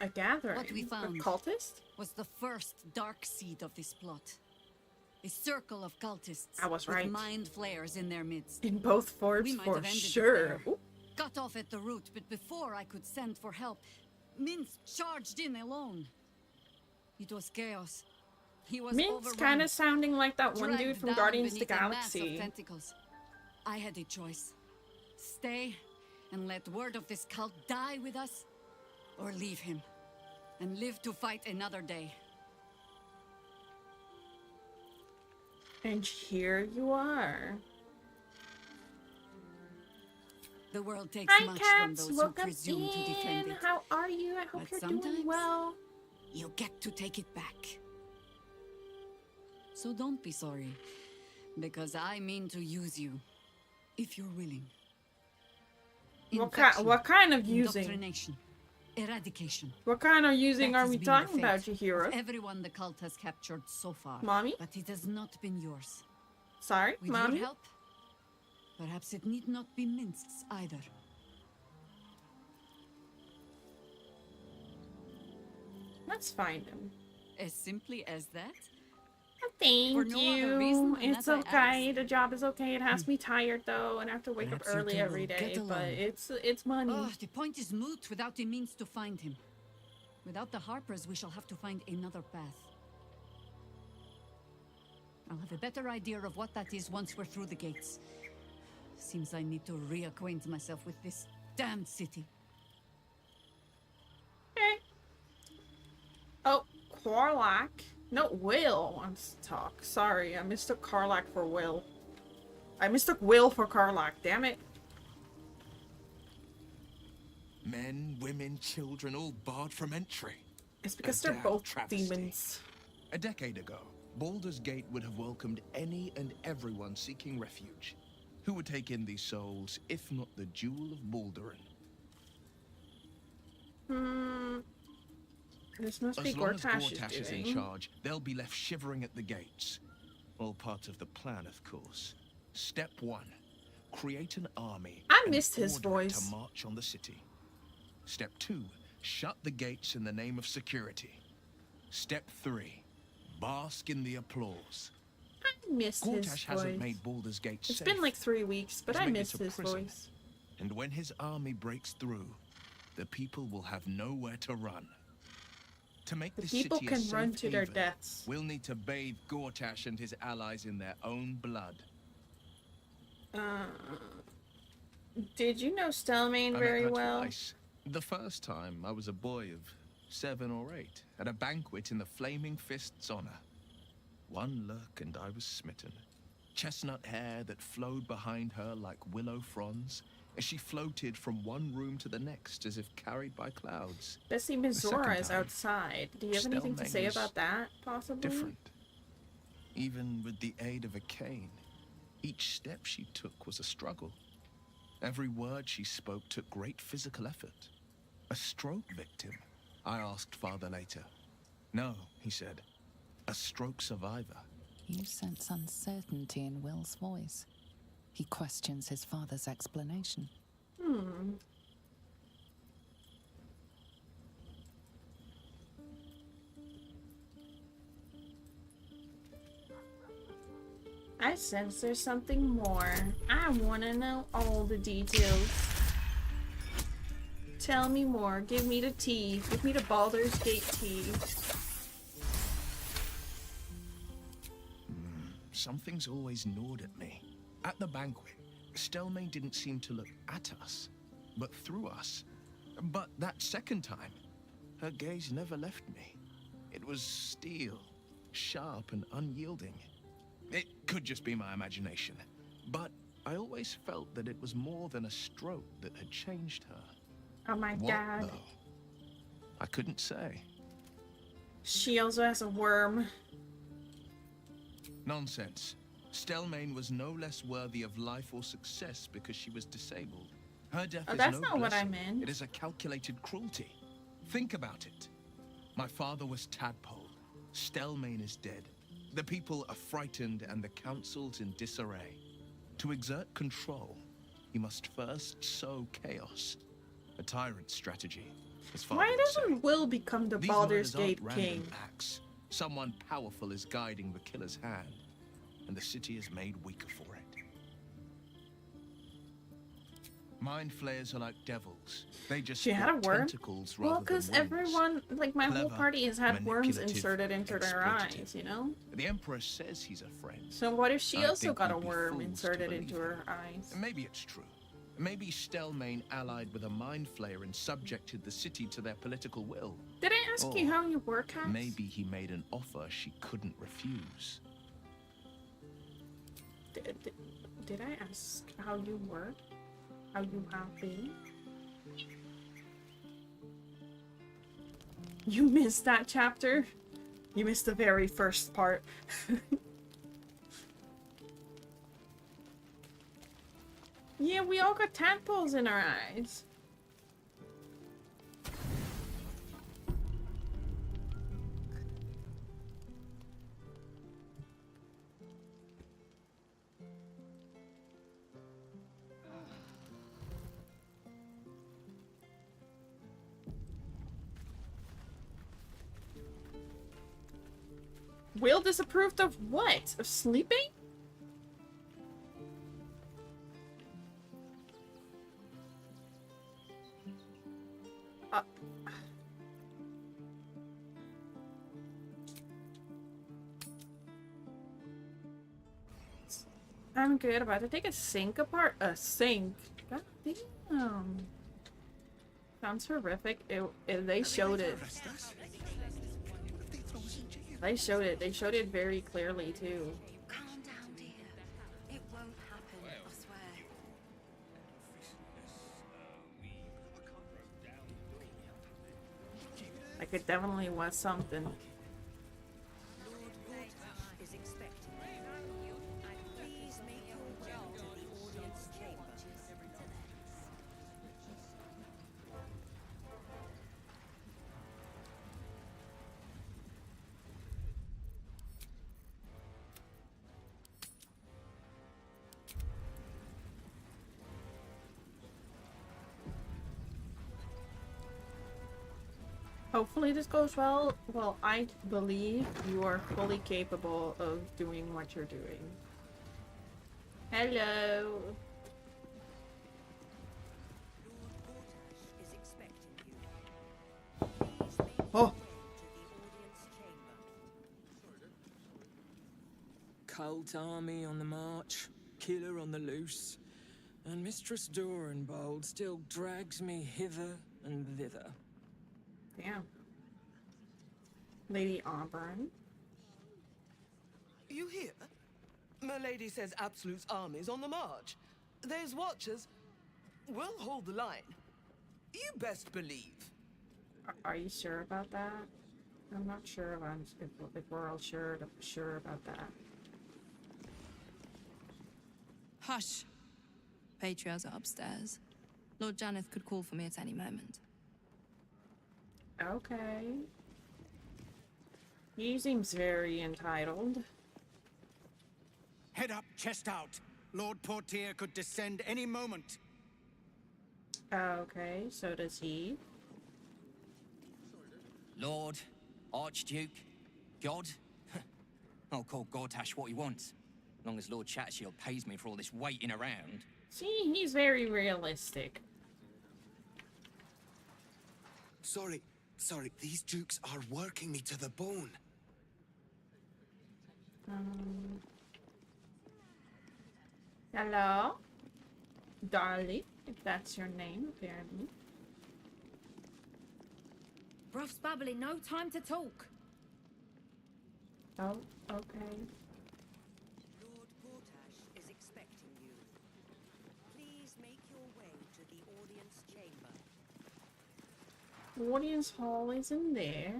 Speaker 1: A gathering?
Speaker 4: What we found
Speaker 1: A cultist?
Speaker 4: was the first dark seed of this plot. A circle of cultists
Speaker 1: I was right.
Speaker 4: with mind flayers in their midst.
Speaker 1: In both forms,
Speaker 4: We might
Speaker 1: for
Speaker 4: have ended it
Speaker 1: sure.
Speaker 4: there.
Speaker 1: Ooh.
Speaker 4: Cut off at the root, but before I could send for help, Minsk charged in alone. It was chaos. He was
Speaker 1: Minsk
Speaker 4: overrun,
Speaker 1: kind of sounding like that one
Speaker 4: dragged
Speaker 1: dude from
Speaker 4: down
Speaker 1: Guardians of the
Speaker 4: beneath a mass of
Speaker 1: Galaxy.
Speaker 4: tentacles. I had a choice. Stay and let word of this cult die with us, or leave him and live to fight another day.
Speaker 1: And here you are.
Speaker 4: The world takes
Speaker 1: Hi,
Speaker 4: much from
Speaker 1: cats.
Speaker 4: those who
Speaker 1: Welcome
Speaker 4: presume to defend
Speaker 1: in.
Speaker 4: it.
Speaker 1: How are you? I hope
Speaker 4: But
Speaker 1: you're doing
Speaker 4: sometimes
Speaker 1: well.
Speaker 4: you get to take it back. So don't be sorry, because I mean to use you, if you're willing.
Speaker 1: What kind of using?
Speaker 4: Indoctrination, eradication.
Speaker 1: What kind of using
Speaker 4: That
Speaker 1: are
Speaker 4: has
Speaker 1: we
Speaker 4: been the
Speaker 1: talking
Speaker 4: fate
Speaker 1: about,
Speaker 4: of
Speaker 1: Chihiro?
Speaker 4: everyone the cult has captured so far.
Speaker 1: Mommy?
Speaker 4: But it has not been yours.
Speaker 1: Sorry,
Speaker 4: With
Speaker 1: Mommy?
Speaker 4: your help, perhaps it need not be Minsk's either.
Speaker 1: Let's find him.
Speaker 4: As simply as that?
Speaker 1: Thank
Speaker 4: For no
Speaker 1: you.
Speaker 4: other reason than
Speaker 1: It's
Speaker 4: that I
Speaker 1: okay. The job is okay. It has me tired though, and I have to wake up
Speaker 4: Perhaps you
Speaker 1: early
Speaker 4: two
Speaker 1: every
Speaker 4: will
Speaker 1: day.
Speaker 4: get
Speaker 1: But
Speaker 4: along.
Speaker 1: it's money.
Speaker 4: Oh, the point is moot without the means to find him. Without the Harpers, we shall have to find another path. I'll have a better idea of what that is once we're through the gates. Seems I need to reacquaint myself with this damned city.
Speaker 1: Okay. Oh, Karlach. No, Will wants to talk. Sorry, I mistook Karlach for Will. I mistook Will for Karlach. Damn it.
Speaker 11: Men, women, children, all barred from entry.
Speaker 1: It's because
Speaker 11: A
Speaker 1: they're
Speaker 11: damn
Speaker 1: both
Speaker 11: travesty.
Speaker 1: demons.
Speaker 7: A decade ago, Baldur's Gate would have welcomed any and everyone seeking refuge. Who would take in these souls, if not the Jewel of Baldurin?
Speaker 1: This must be
Speaker 7: As long as
Speaker 1: Gortash
Speaker 7: Gortash is in charge, they'll be left shivering at the gates. All part of the plan, of course. Step 1. Create an army.
Speaker 1: I
Speaker 7: and
Speaker 1: missed his
Speaker 7: order it
Speaker 1: voice.
Speaker 7: to march on the city. Step 2. Shut the gates in the name of security. Step 3. Bask in the applause.
Speaker 1: I missed his
Speaker 7: Gortash hasn't
Speaker 1: voice.
Speaker 7: made Baldur's Gate
Speaker 1: It's
Speaker 7: safe.
Speaker 1: been like 3 weeks, but
Speaker 7: He's
Speaker 1: I
Speaker 7: made it
Speaker 1: missed
Speaker 7: a
Speaker 1: his
Speaker 7: prison.
Speaker 1: voice.
Speaker 7: And when his army breaks through, the people will have nowhere to run. To make
Speaker 1: The
Speaker 7: this
Speaker 1: people
Speaker 7: city a
Speaker 1: can
Speaker 7: safe
Speaker 1: run to their
Speaker 7: haven,
Speaker 1: deaths.
Speaker 7: we'll need to bathe Gortash and his allies in their own blood.
Speaker 1: Did you know Stelmane
Speaker 7: I
Speaker 1: very
Speaker 7: met her
Speaker 1: well?
Speaker 7: twice. The first time, I was a boy of 7 or 8, at a banquet in the Flaming Fist's honor. One look and I was smitten. Chestnut hair that flowed behind her like willow fronds, as she floated from one room to the next as if carried by clouds.
Speaker 1: Bessie
Speaker 7: The second
Speaker 1: Mizora is
Speaker 7: time,
Speaker 1: outside. Do you have anything to
Speaker 7: Stelmane
Speaker 1: say
Speaker 7: was
Speaker 1: about that, possibly?
Speaker 7: different. Even with the aid of a cane, each step she took was a struggle. Every word she spoke took great physical effort. A stroke victim? I asked father later. No, he said. A stroke survivor.
Speaker 2: You sense uncertainty in Will's voice. He questions his father's explanation.
Speaker 1: I sense there's something more. I want to know all the details. Tell me more. Give me the tea. Give me the Baldur's Gate tea.
Speaker 7: Something's always gnawed at me. At the banquet, Stelmane didn't seem to look at us, but through us. But that second time, her gaze never left me. It was steel, sharp and unyielding. It could just be my imagination, but I always felt that it was more than a stroke that had changed her.
Speaker 1: Oh my god.
Speaker 7: What, though? I couldn't say.
Speaker 1: She also has a worm.
Speaker 7: Nonsense. Stelmane was no less worthy of life or success because she was disabled. Her death is
Speaker 1: that's
Speaker 7: no
Speaker 1: not what I
Speaker 7: blessing.
Speaker 1: meant.
Speaker 7: It is a calculated cruelty. Think about it. My father was Tadpole. Stelmane is dead. The people are frightened and the council's in disarray. To exert control, he must first sow chaos. A tyrant's strategy, as father
Speaker 1: Why
Speaker 7: would say.
Speaker 1: doesn't Will become the
Speaker 7: These
Speaker 1: Baldur's
Speaker 7: murders aren't
Speaker 1: Gate
Speaker 7: random
Speaker 1: king?
Speaker 7: acts. Someone powerful is guiding the killer's hand, and the city is made weaker for it. Mind flayers are like devils. They just
Speaker 1: She had a
Speaker 7: spit
Speaker 1: worm?
Speaker 7: tentacles rather
Speaker 1: Well, because
Speaker 7: than wings.
Speaker 1: everyone, like my whole
Speaker 7: Clever,
Speaker 1: party has had worms
Speaker 7: manipulative,
Speaker 1: inserted into their
Speaker 7: exploitative.
Speaker 1: eyes, you know?
Speaker 7: The Emperor says he's a friend.
Speaker 1: So what if she
Speaker 7: I
Speaker 1: also
Speaker 7: think
Speaker 1: got a
Speaker 7: we'd be
Speaker 1: worm
Speaker 7: fools to
Speaker 1: inserted
Speaker 7: believe
Speaker 1: into
Speaker 7: him.
Speaker 1: her eyes?
Speaker 7: Maybe it's true. Maybe Stelmane allied with a mind flayer and subjected the city to their political will.
Speaker 1: Did I ask you
Speaker 7: Or
Speaker 1: how you work, Cass?
Speaker 7: maybe he made an offer she couldn't refuse.
Speaker 1: Did I ask how you work? How you have been? You missed that chapter? You missed the very first part. Yeah, we all got tadpoles in our eyes. Will disapproved of what? Of sleeping? I'm good. About to take a sink apart. A sink. God damn. Sounds horrific. They showed it. They showed it. They showed it very clearly too.
Speaker 12: Calm down, dear. It won't happen, I swear.
Speaker 1: Like it definitely was something.
Speaker 12: Is expecting you. Please make your way to the audience chamber.
Speaker 1: Hopefully this goes well. Well, I believe you are fully capable of doing what you're doing. Hello.
Speaker 12: Is expecting you. Please make
Speaker 1: Oh.
Speaker 12: your way to the audience chamber.
Speaker 8: Cult army on the march, killer on the loose. And Mistress Dorenbold still drags me hither and thither.
Speaker 1: Damn. Lady Auburn.
Speaker 22: You hear? Milady says Absolute's army's on the march. Those watchers will hold the line. You best believe.
Speaker 1: Are you sure about that? I'm not sure if we're all sure about that.
Speaker 23: Hush. Patriarchs are upstairs. Lord Janeth could call for me at any moment.
Speaker 1: Okay. He seems very entitled.
Speaker 24: Head up, chest out. Lord Portier could descend any moment.
Speaker 1: Okay, so does he.
Speaker 25: Lord, Archduke, God. I'll call Gortash what he wants. As long as Lord Shatshield pays me for all this waiting around.
Speaker 1: See, he's very realistic.
Speaker 10: Sorry, these dukes are working me to the bone.
Speaker 1: Hello? Darlie, if that's your name, apparently.
Speaker 26: Bruff's babbling, no time to talk.
Speaker 1: Oh, okay.
Speaker 3: Lord Gortash is expecting you. Please make your way to the audience chamber.
Speaker 1: Audience hall is in there.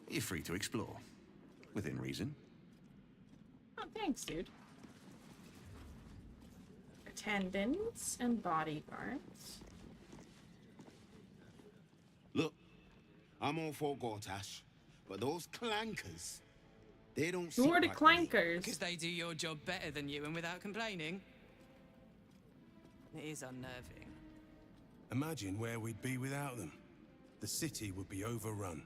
Speaker 14: You're free to explore. Within reason.
Speaker 1: Oh, thanks, dude. Attendants and bodyguards.
Speaker 14: Look, I'm all for Gortash, but those clankers, they don't
Speaker 1: Who are the clankers?
Speaker 6: Because they do your job better than you and without complaining. It is unnerving.
Speaker 7: Imagine where we'd be without them. The city would be overrun.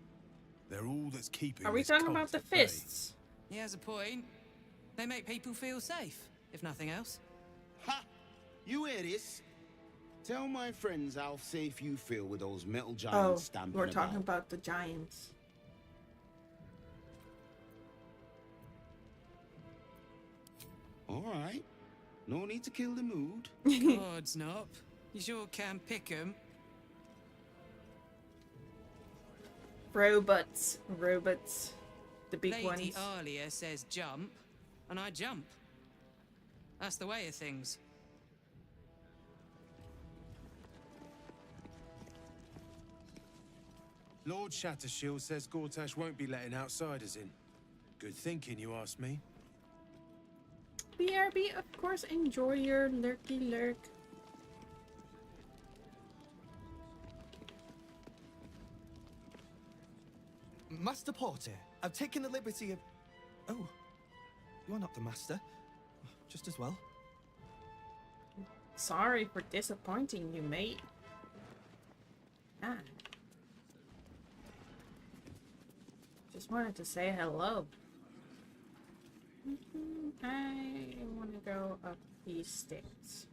Speaker 7: They're all that's keeping
Speaker 1: Are we
Speaker 7: this
Speaker 1: talking
Speaker 7: cult
Speaker 1: about the
Speaker 7: at bay.
Speaker 1: fists?
Speaker 6: He has a point. They make people feel safe, if nothing else.
Speaker 14: Ha! You hear this? Tell my friends how safe you feel with those metal giants stamping
Speaker 1: we're talking
Speaker 14: about.
Speaker 1: about the giants.
Speaker 14: All right. No need to kill the mood.
Speaker 6: God's not. You sure can pick 'em.
Speaker 1: Robots. The big
Speaker 6: Lady
Speaker 1: ones.
Speaker 6: Alia says jump, and I jump. That's the way of things.
Speaker 7: Lord Shattershield says Gortash won't be letting outsiders in. Good thinking, you ask me.
Speaker 1: BRB, of course, enjoy your lurky lurk.
Speaker 20: Master Porter, I've taken the liberty of... Oh, you're not the master. Just as well.
Speaker 1: Sorry for disappointing you, mate. Ah. Just wanted to say hello. I want to go up these stairs.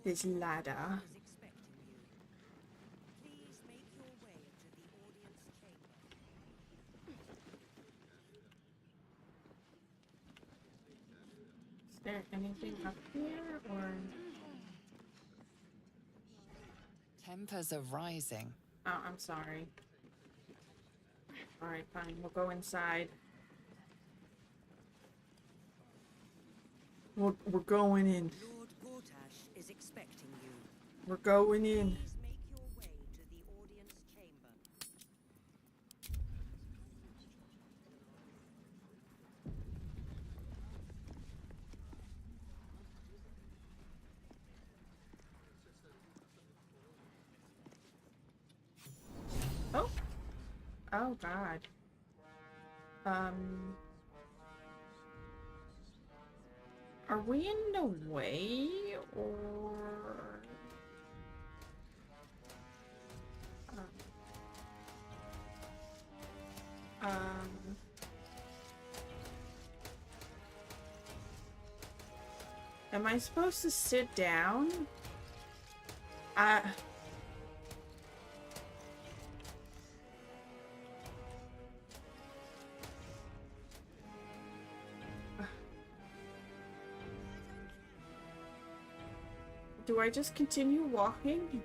Speaker 1: This ladder. Is there anything up here, or...?
Speaker 2: Tempers are rising.
Speaker 1: Oh, I'm sorry. Alright, fine. We'll go inside. We're going in.
Speaker 3: Lord Gortash is expecting you.
Speaker 1: We're going in.
Speaker 3: Please make your way to the audience chamber.
Speaker 1: Oh. Oh, God. Are we in the way, or... Am I supposed to sit down? Do I just continue walking?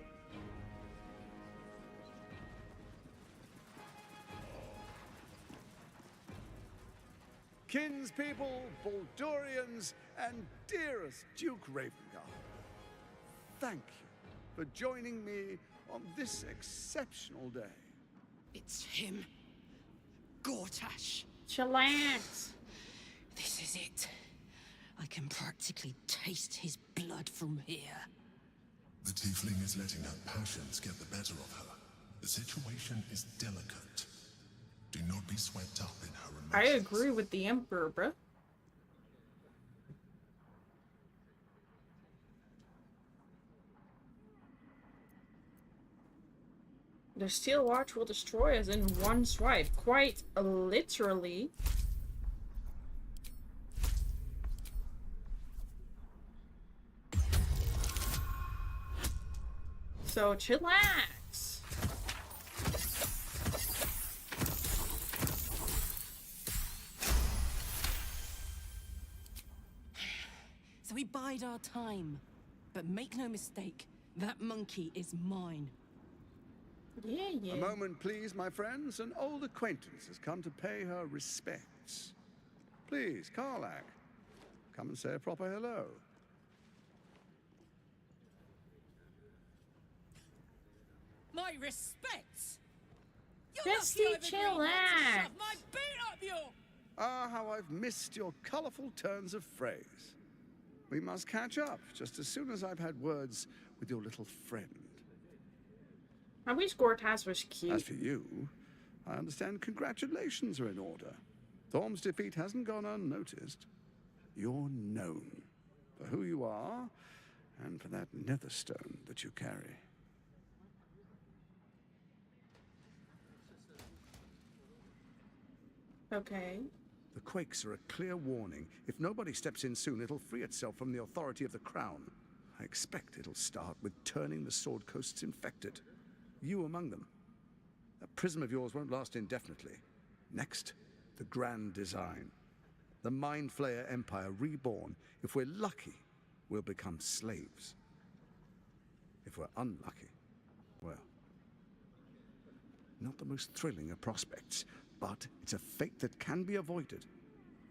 Speaker 13: Kinspeople, Baldurians, and dearest Duke Ravengard, thank you for joining me on this exceptional day.
Speaker 6: It's him. Gortash.
Speaker 1: Chillax.
Speaker 6: This is it. I can practically taste his blood from here.
Speaker 15: The tiefling is letting her passions get the better of her. The situation is delicate. Do not be swept up in her emotions.
Speaker 1: I agree with the Emperor, bruh. The Steel Watch will destroy us in one swipe, quite literally. So chillax.
Speaker 6: So we bide our time. But make no mistake, that monkey is mine.
Speaker 1: Yeah.
Speaker 13: A moment, please, my friends. An old acquaintance has come to pay her respects. Please, Karlach, come and say a proper hello.
Speaker 6: My respects!
Speaker 1: Bestie, chillax.
Speaker 6: My boot up you!
Speaker 13: Ah, how I've missed your colorful turns of phrase. We must catch up just as soon as I've had words with your little friend.
Speaker 1: I wish Gortash was cute.
Speaker 13: As for you, I understand congratulations are in order. Thorm's defeat hasn't gone unnoticed. You're known for who you are and for that netherstone that you carry.
Speaker 1: Okay.
Speaker 13: The quakes are a clear warning. If nobody steps in soon, it'll free itself from the authority of the crown. I expect it'll start with turning the Sword Coasts infected. You among them. That prism of yours won't last indefinitely. Next, the grand design. The Mind Flayer Empire reborn. If we're lucky, we'll become slaves. If we're unlucky, well, not the most thrilling of prospects, but it's a fate that can be avoided.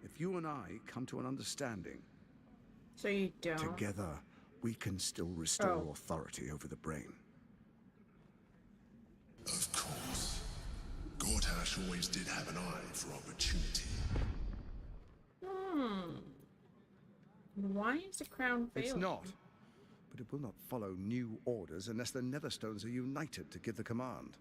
Speaker 13: If you and I come to an understanding.
Speaker 1: So you don't?
Speaker 13: Together, we can still restore authority over the brain.
Speaker 15: Of course. Gortash always did have an eye for opportunity.
Speaker 1: Why is the crown failing?
Speaker 13: It's not. But it will not follow new orders unless the Netherstones are united to give the command.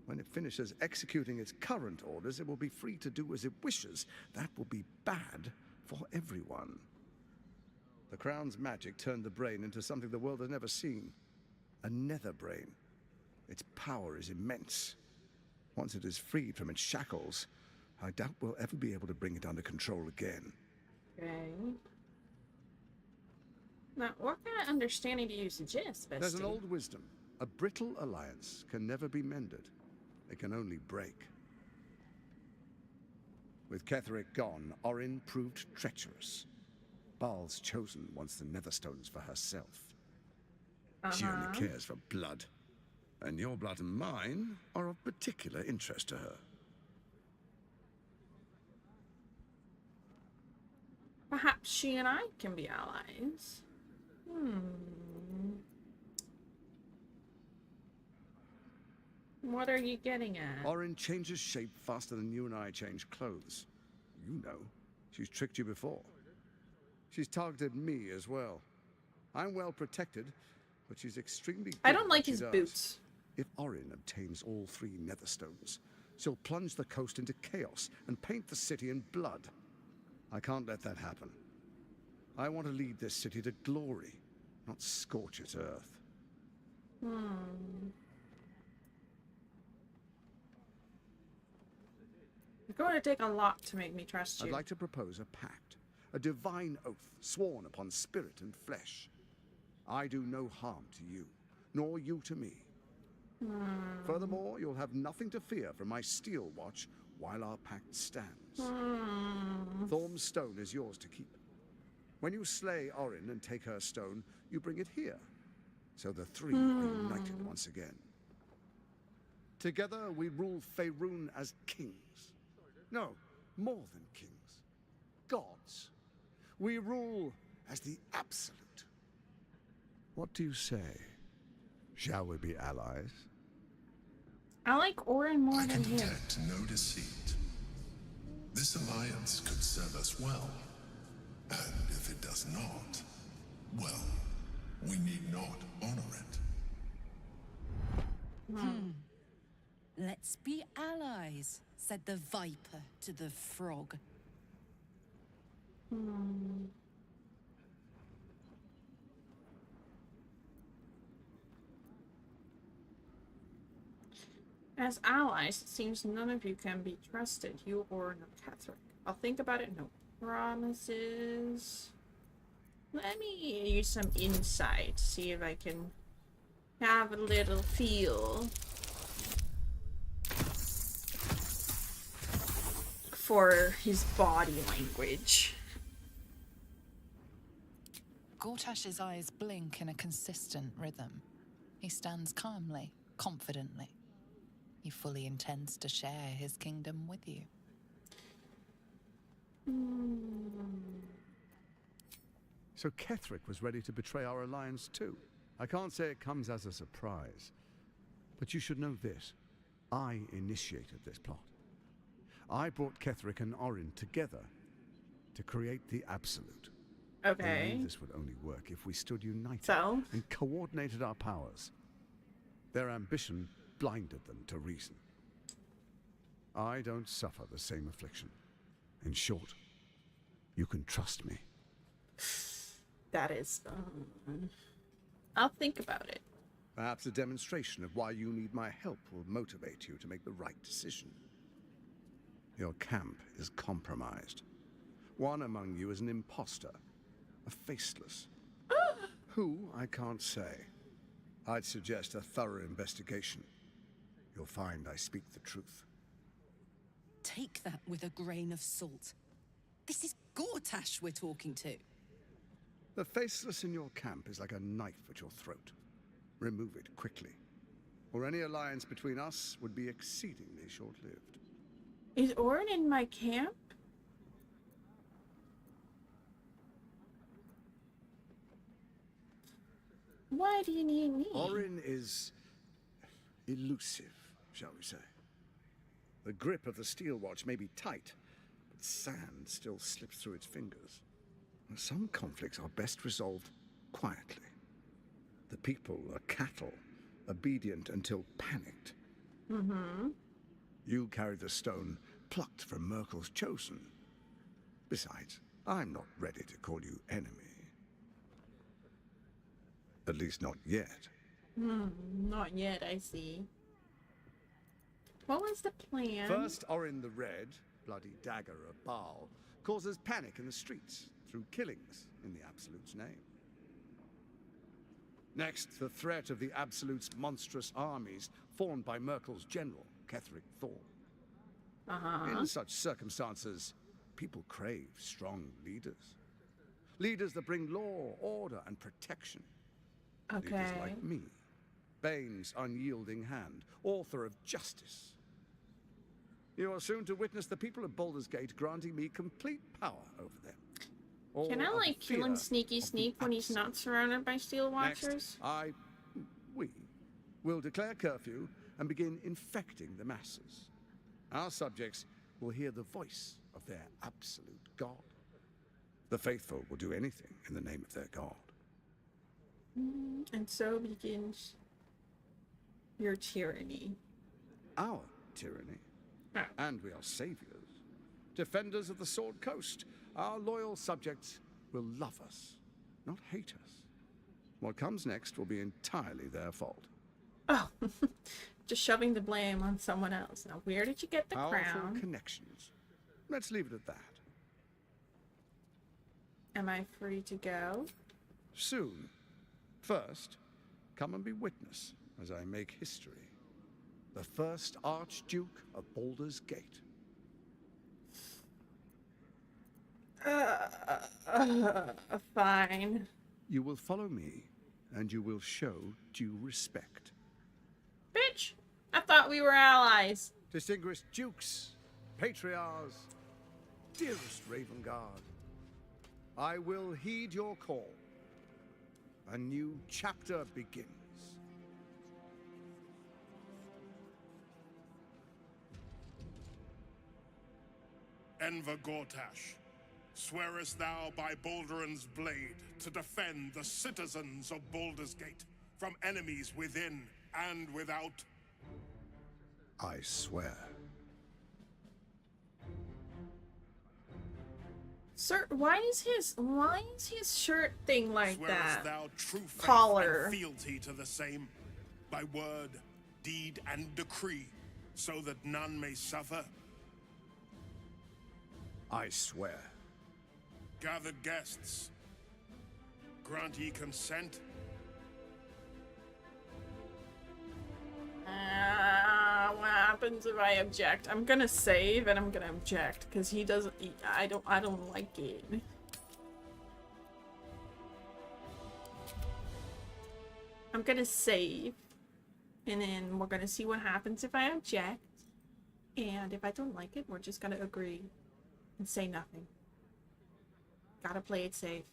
Speaker 13: When it finishes executing its current orders, it will be free to do as it wishes. That will be bad for everyone. The Crown's magic turned the brain into something the world has never seen. A nether brain. Its power is immense. Once it is freed from its shackles, I doubt we'll ever be able to bring it under control again.
Speaker 1: Okay. Now, what kind of understanding do you suggest, Bestie?
Speaker 13: There's an old wisdom. A brittle alliance can never be mended. It can only break. With Ketheric gone, Orin proved treacherous. Baal's chosen wants the Netherstones for herself. She only cares for blood. And your blood and mine are of particular interest to her.
Speaker 1: Perhaps she and I can be allies. What are you getting at?
Speaker 13: Orin changes shape faster than you and I change clothes. You know, she's tricked you before. She's targeted me as well. I'm well protected, but she's extremely good
Speaker 1: I don't
Speaker 13: at
Speaker 1: like
Speaker 13: what she
Speaker 1: his
Speaker 13: does.
Speaker 1: boots.
Speaker 13: If Orin obtains all 3 Netherstones, she'll plunge the coast into chaos and paint the city in blood. I can't let that happen. I want to lead this city to glory, not scorch its earth.
Speaker 1: It's going to take a lot to make me trust you.
Speaker 13: I'd like to propose a pact, a divine oath sworn upon spirit and flesh. I do no harm to you, nor you to me. Furthermore, you'll have nothing to fear from my steel watch while our pact stands. Thorm's stone is yours to keep. When you slay Orin and take her stone, you bring it here, so the three are united once again. Together we rule Faerun as kings. No, more than kings. Gods. We rule as the Absolute. What do you say? Shall we be allies?
Speaker 1: I like Orin more
Speaker 15: I
Speaker 1: than
Speaker 15: can
Speaker 1: him.
Speaker 15: detect no deceit. This alliance could serve us well. And if it does not, well, we need not honor it.
Speaker 4: Let's be allies, said the viper to the frog.
Speaker 1: As allies, it seems none of you can be trusted, you or no Catherick. I'll think about it, no promises. Let me use some insight, see if I can have a little feel for his body language.
Speaker 2: Gortash's eyes blink in a consistent rhythm. He stands calmly, confidently. He fully intends to share his kingdom with you.
Speaker 13: So Ketherick was ready to betray our alliance too. I can't say it comes as a surprise. But you should know this. I initiated this plot. I brought Ketherick and Orin together to create the Absolute.
Speaker 1: Okay.
Speaker 13: I knew this would only work if we stood united
Speaker 1: So?
Speaker 13: and coordinated our powers. Their ambition blinded them to reason. I don't suffer the same affliction. In short, you can trust me.
Speaker 1: That is, I'll think about it.
Speaker 13: Perhaps a demonstration of why you need my help will motivate you to make the right decision. Your camp is compromised. One among you is an imposter, a faceless. Who, I can't say. I'd suggest a thorough investigation. You'll find I speak the truth.
Speaker 4: Take that with a grain of salt. This is Gortash we're talking to.
Speaker 13: The faceless in your camp is like a knife at your throat. Remove it quickly, or any alliance between us would be exceedingly short-lived.
Speaker 1: Is Orin in my camp? Why do you need me?
Speaker 13: Orin is elusive, shall we say. The grip of the steel watch may be tight, but sand still slips through its fingers. Some conflicts are best resolved quietly. The people are cattle, obedient until panicked. You carry the stone plucked from Merkel's chosen. Besides, I'm not ready to call you enemy. At least not yet.
Speaker 1: Not yet, I see. What was the plan?
Speaker 13: First, Orin the Red, bloody dagger of Baal, causes panic in the streets through killings in the Absolute's name. Next, the threat of the Absolute's monstrous armies formed by Merkel's general, Ketherick Thorn. In such circumstances, people crave strong leaders. Leaders that bring law, order, and protection. Leaders like me, Bane's unyielding hand, author of justice. You are soon to witness the people of Baldur's Gate granting me complete power over them.
Speaker 1: Can I,
Speaker 13: All
Speaker 1: like,
Speaker 13: out of
Speaker 1: kill him
Speaker 13: fear
Speaker 1: sneaky
Speaker 13: of the
Speaker 1: sneak when he's not surrounded by steel watchers?
Speaker 13: Next, we will declare curfew and begin infecting the masses. Our subjects will hear the voice of their absolute God. The faithful will do anything in the name of their God.
Speaker 1: And so begins your tyranny.
Speaker 13: Our tyranny. And we are saviors. Defenders of the Sword Coast. Our loyal subjects will love us, not hate us. What comes next will be entirely their fault.
Speaker 1: Oh, just shoving the blame on someone else. Now, where did you get the
Speaker 13: Powerful
Speaker 1: crown?
Speaker 13: connections. Let's leave it at that.
Speaker 1: Am I free to go?
Speaker 13: Soon. First, come and be witness as I make history. The first Archduke of Baldur's Gate.
Speaker 1: Fine.
Speaker 13: You will follow me and you will show due respect.
Speaker 1: Bitch! I thought we were allies.
Speaker 13: Distinguished dukes, patriarchs, dearest Raven Guard, I will heed your call. A new chapter begins.
Speaker 5: Enver Gortash, swearest thou by Balduran's blade to defend the citizens of Baldur's Gate from enemies within and without?
Speaker 13: I swear.
Speaker 1: Sir, why is his shirt thing like
Speaker 5: Swearest
Speaker 1: that?
Speaker 5: thou true faith
Speaker 1: Collar.
Speaker 5: and fealty to the same, by word, deed, and decree, so that none may suffer?
Speaker 13: I swear.
Speaker 5: Gathered guests, grant ye consent?
Speaker 1: What happens if I object? I'm gonna save and I'm gonna object because he doesn't. I don't like it. I'm gonna save, and then we're gonna see what happens if I object. And if I don't like it, we're just gonna agree and say nothing. Gotta play it safe.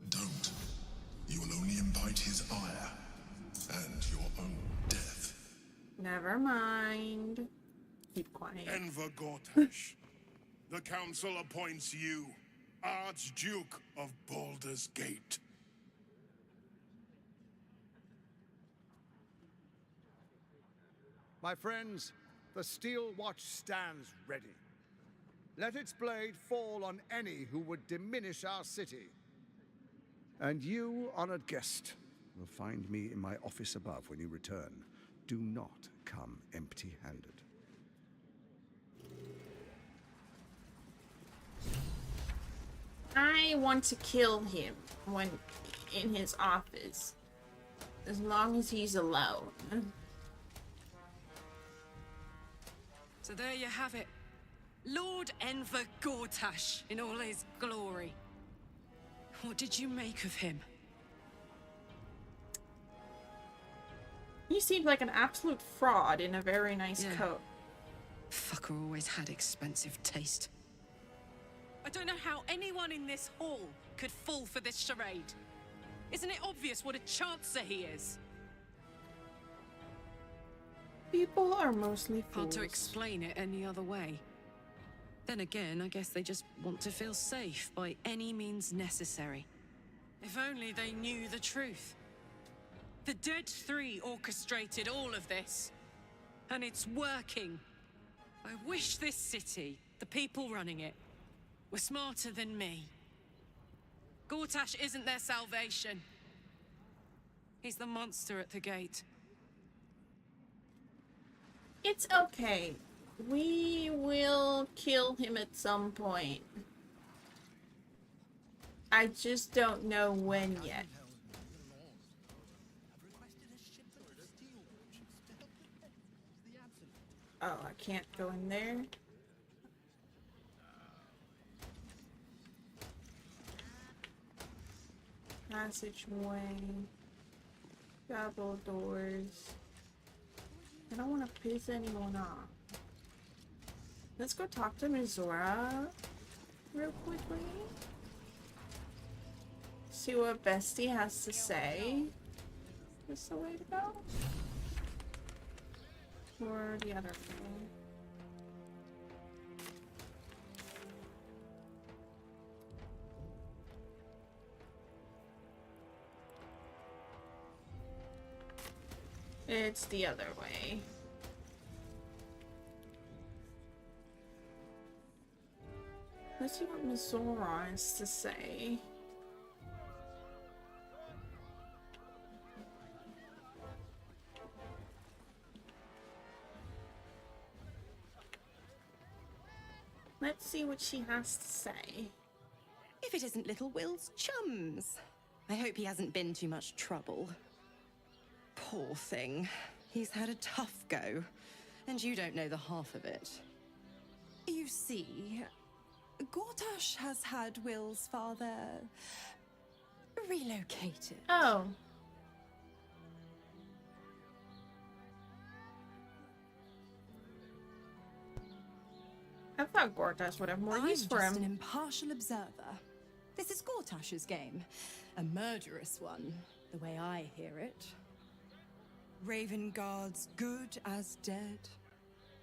Speaker 15: Don't. You will only invite his ire and your own death.
Speaker 1: Never mind. Keep quiet.
Speaker 5: Enver Gortash, the council appoints you Archduke of Baldur's Gate.
Speaker 13: My friends, the Steel Watch stands ready. Let its blade fall on any who would diminish our city. And you, honored guest, will find me in my office above when you return. Do not come empty-handed.
Speaker 1: I want to kill him when in his office, as long as he's alone.
Speaker 6: So there you have it. Lord Enver Gortash in all his glory. What did you make of him?
Speaker 1: He seemed like an absolute fraud in a very nice coat.
Speaker 6: Fucker always had expensive taste. I don't know how anyone in this hall could fall for this charade. Isn't it obvious what a chancer he is?
Speaker 1: People are mostly fools.
Speaker 6: Hard to explain it any other way. Then again, I guess they just want to feel safe by any means necessary. If only they knew the truth. The Dead Three orchestrated all of this. And it's working. I wish this city, the people running it, were smarter than me. Gortash isn't their salvation. He's the monster at the gate.
Speaker 1: It's okay. We will kill him at some point. I just don't know when yet. Oh, I can't go in there. Passageway. Double doors. I don't want to piss anyone off. Let's go talk to Mizora real quickly. See what Bestie has to say. Is this the way to go? Or the other way? It's the other way. Let's see what Mizora has to say. Let's see what she has to say.
Speaker 9: If it isn't little Will's chums. I hope he hasn't been too much trouble. Poor thing. He's had a tough go, and you don't know the half of it. You see, Gortash has had Will's father relocated.
Speaker 1: Oh. I thought Gortash would have more use for
Speaker 9: I'm just
Speaker 1: him.
Speaker 9: an impartial observer. This is Gortash's game. A murderous one, the way I hear it. Raven Guard's good as dead.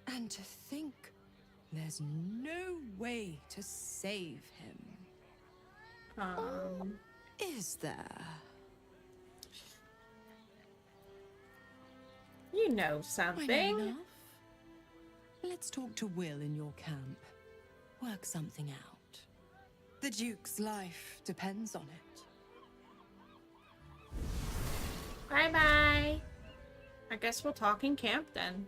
Speaker 9: And to think there's no way to save him. Is there?
Speaker 1: You know
Speaker 9: I know
Speaker 1: something.
Speaker 9: enough. Let's talk to Will in your camp. Work something out. The Duke's life depends on it.
Speaker 1: Bye-bye. I guess we'll talk in camp then.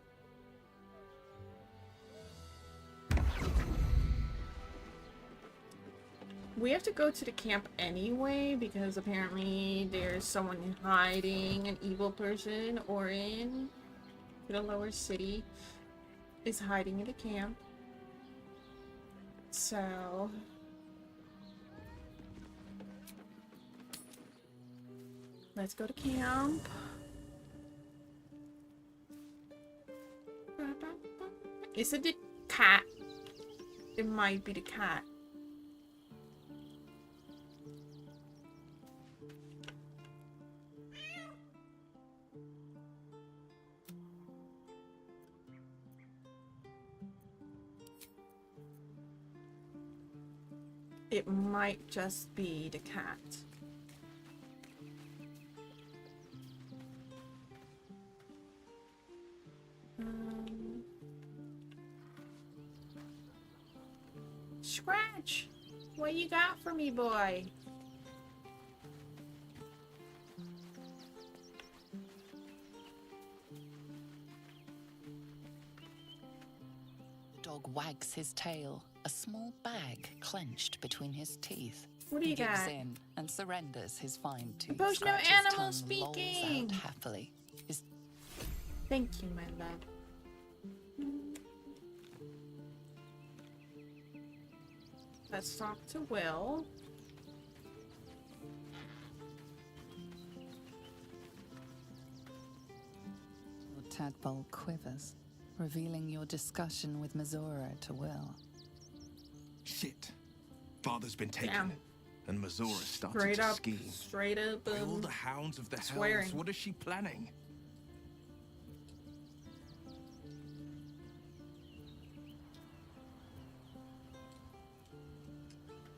Speaker 1: We have to go to the camp anyway because apparently there's someone hiding, an evil person, or in the lower city is hiding in the camp. So let's go to camp. Is it the cat? It might be the cat. It might just be the cat. Scratch! What you got for me, boy?
Speaker 2: The dog wags his tail, a small bag clenched between his teeth.
Speaker 1: What do you
Speaker 2: he gives
Speaker 1: got?
Speaker 2: in and surrenders his fine tooth.
Speaker 1: There's no
Speaker 2: Scratch's
Speaker 1: animal
Speaker 2: tongue
Speaker 1: speaking.
Speaker 2: lolls out happily. His
Speaker 1: Thank you, my love. Let's talk to Will.
Speaker 2: Your tadpole quivers, revealing your discussion with Mizora to Will.
Speaker 7: Shit. Father's been taken.
Speaker 1: Damn.
Speaker 7: And Mazora started
Speaker 1: Straight
Speaker 7: to
Speaker 1: up,
Speaker 7: scheme.
Speaker 1: straight up,
Speaker 7: By all the hounds of the
Speaker 1: swearing.
Speaker 7: hells, what is she planning?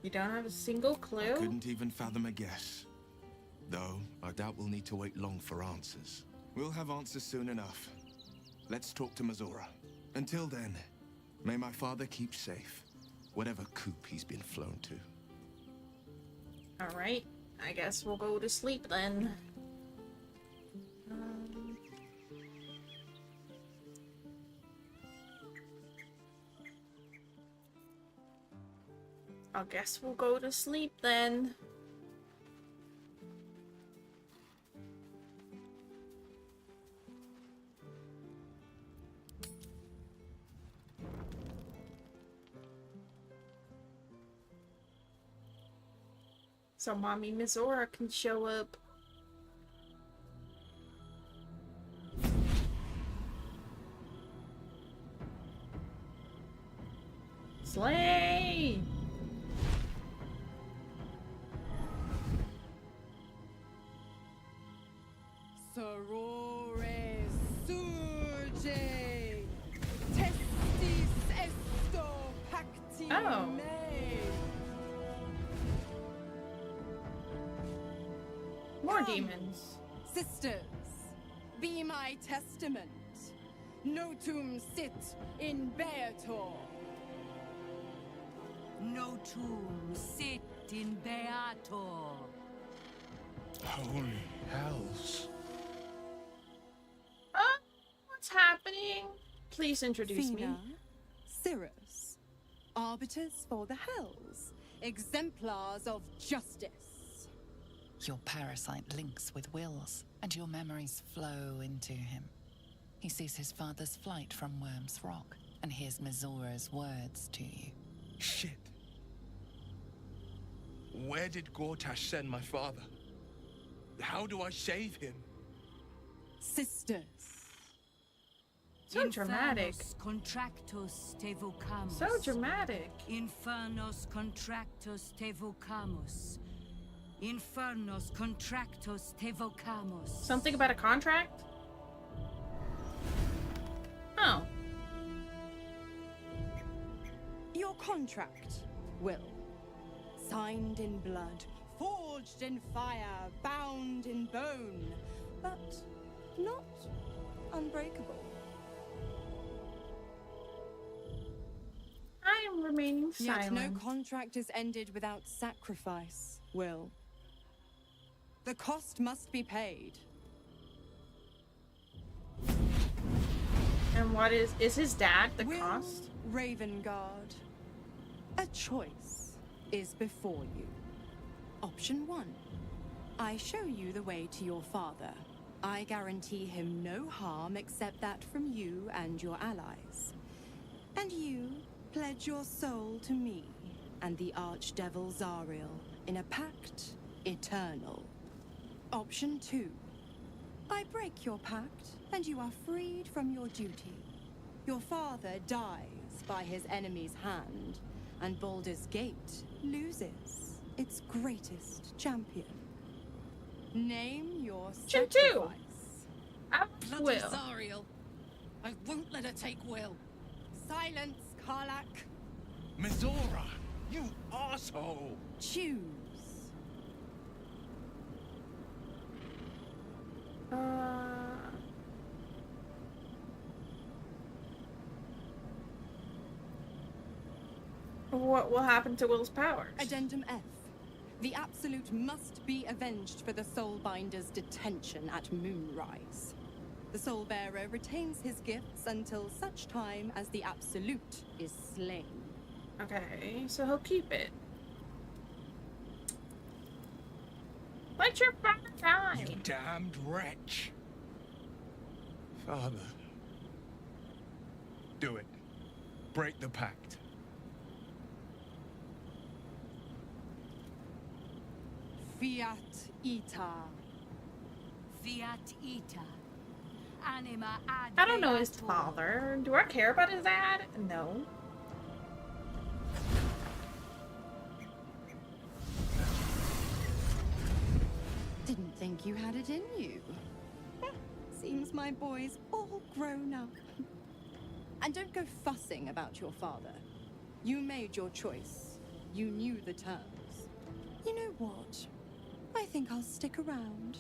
Speaker 1: You don't have a single clue?
Speaker 7: Couldn't even fathom a guess. Though, I doubt we'll need to wait long for answers. We'll have answers soon enough. Let's talk to Mazora. Until then, may my father keep safe, whatever coop he's been flown to.
Speaker 1: Alright, I guess we'll go to sleep then. I guess we'll go to sleep then. So Mommy Mizora can show up. Slay!
Speaker 9: Sorore surge, testis esto pacti
Speaker 1: Oh.
Speaker 9: me.
Speaker 1: More demons.
Speaker 9: Sisters, be my testament. Notum sit in Beator.
Speaker 12: Notum sit in Beator.
Speaker 7: Holy hells.
Speaker 1: What's happening? Please introduce me.
Speaker 9: Fina, Cirrus, arbiters for the hells, exemplars of justice.
Speaker 2: Your parasite links with Will's, and your memories flow into him. He sees his father's flight from Worm's Rock, and hears Mizora's words to you.
Speaker 7: Shit. Where did Gortash send my father? How do I save him?
Speaker 9: Sisters.
Speaker 1: So dramatic.
Speaker 26: Contractus te vocamus.
Speaker 1: So dramatic.
Speaker 26: Infernos contractus te vocamus. Infernos contractus te vocamus.
Speaker 1: Something about a contract? Oh.
Speaker 9: Your contract, Will. Signed in blood, forged in fire, bound in bone, but not unbreakable.
Speaker 1: I am remaining silent.
Speaker 9: Yet no contract is ended without sacrifice, Will. The cost must be paid.
Speaker 1: And what is his dad the
Speaker 9: Will
Speaker 1: cost?
Speaker 9: Ravengard, a choice is before you. Option 1. I show you the way to your father. I guarantee him no harm except that from you and your allies. And you pledge your soul to me and the Archdevil Zariel in a pact eternal. Option 2. I break your pact and you are freed from your duty. Your father dies by his enemy's hand, and Baldur's Gate loses its greatest champion. Name your sacrifice.
Speaker 26: Bloody
Speaker 1: Will.
Speaker 26: Zariel. I won't let her take Will.
Speaker 9: Silence, Karlak.
Speaker 7: Mizora, you asshole!
Speaker 9: Choose.
Speaker 1: What will happen to Will's powers?
Speaker 9: Addendum F. The Absolute must be avenged for the Soulbinder's detention at Moonrise. The Soulbearer retains his gifts until such time as the Absolute is slain.
Speaker 1: Okay, so he'll keep it. Let your father die!
Speaker 7: You damned wretch! Father. Do it. Break the pact.
Speaker 9: Fiat Ita.
Speaker 26: Fiat ita. Anima ad
Speaker 1: I don't know his
Speaker 26: beatum.
Speaker 1: father. Do I care about his dad? No.
Speaker 9: Didn't think you had it in you. Seems my boy's all grown up. And don't go fussing about your father. You made your choice. You knew the terms. You know what? I think I'll stick around.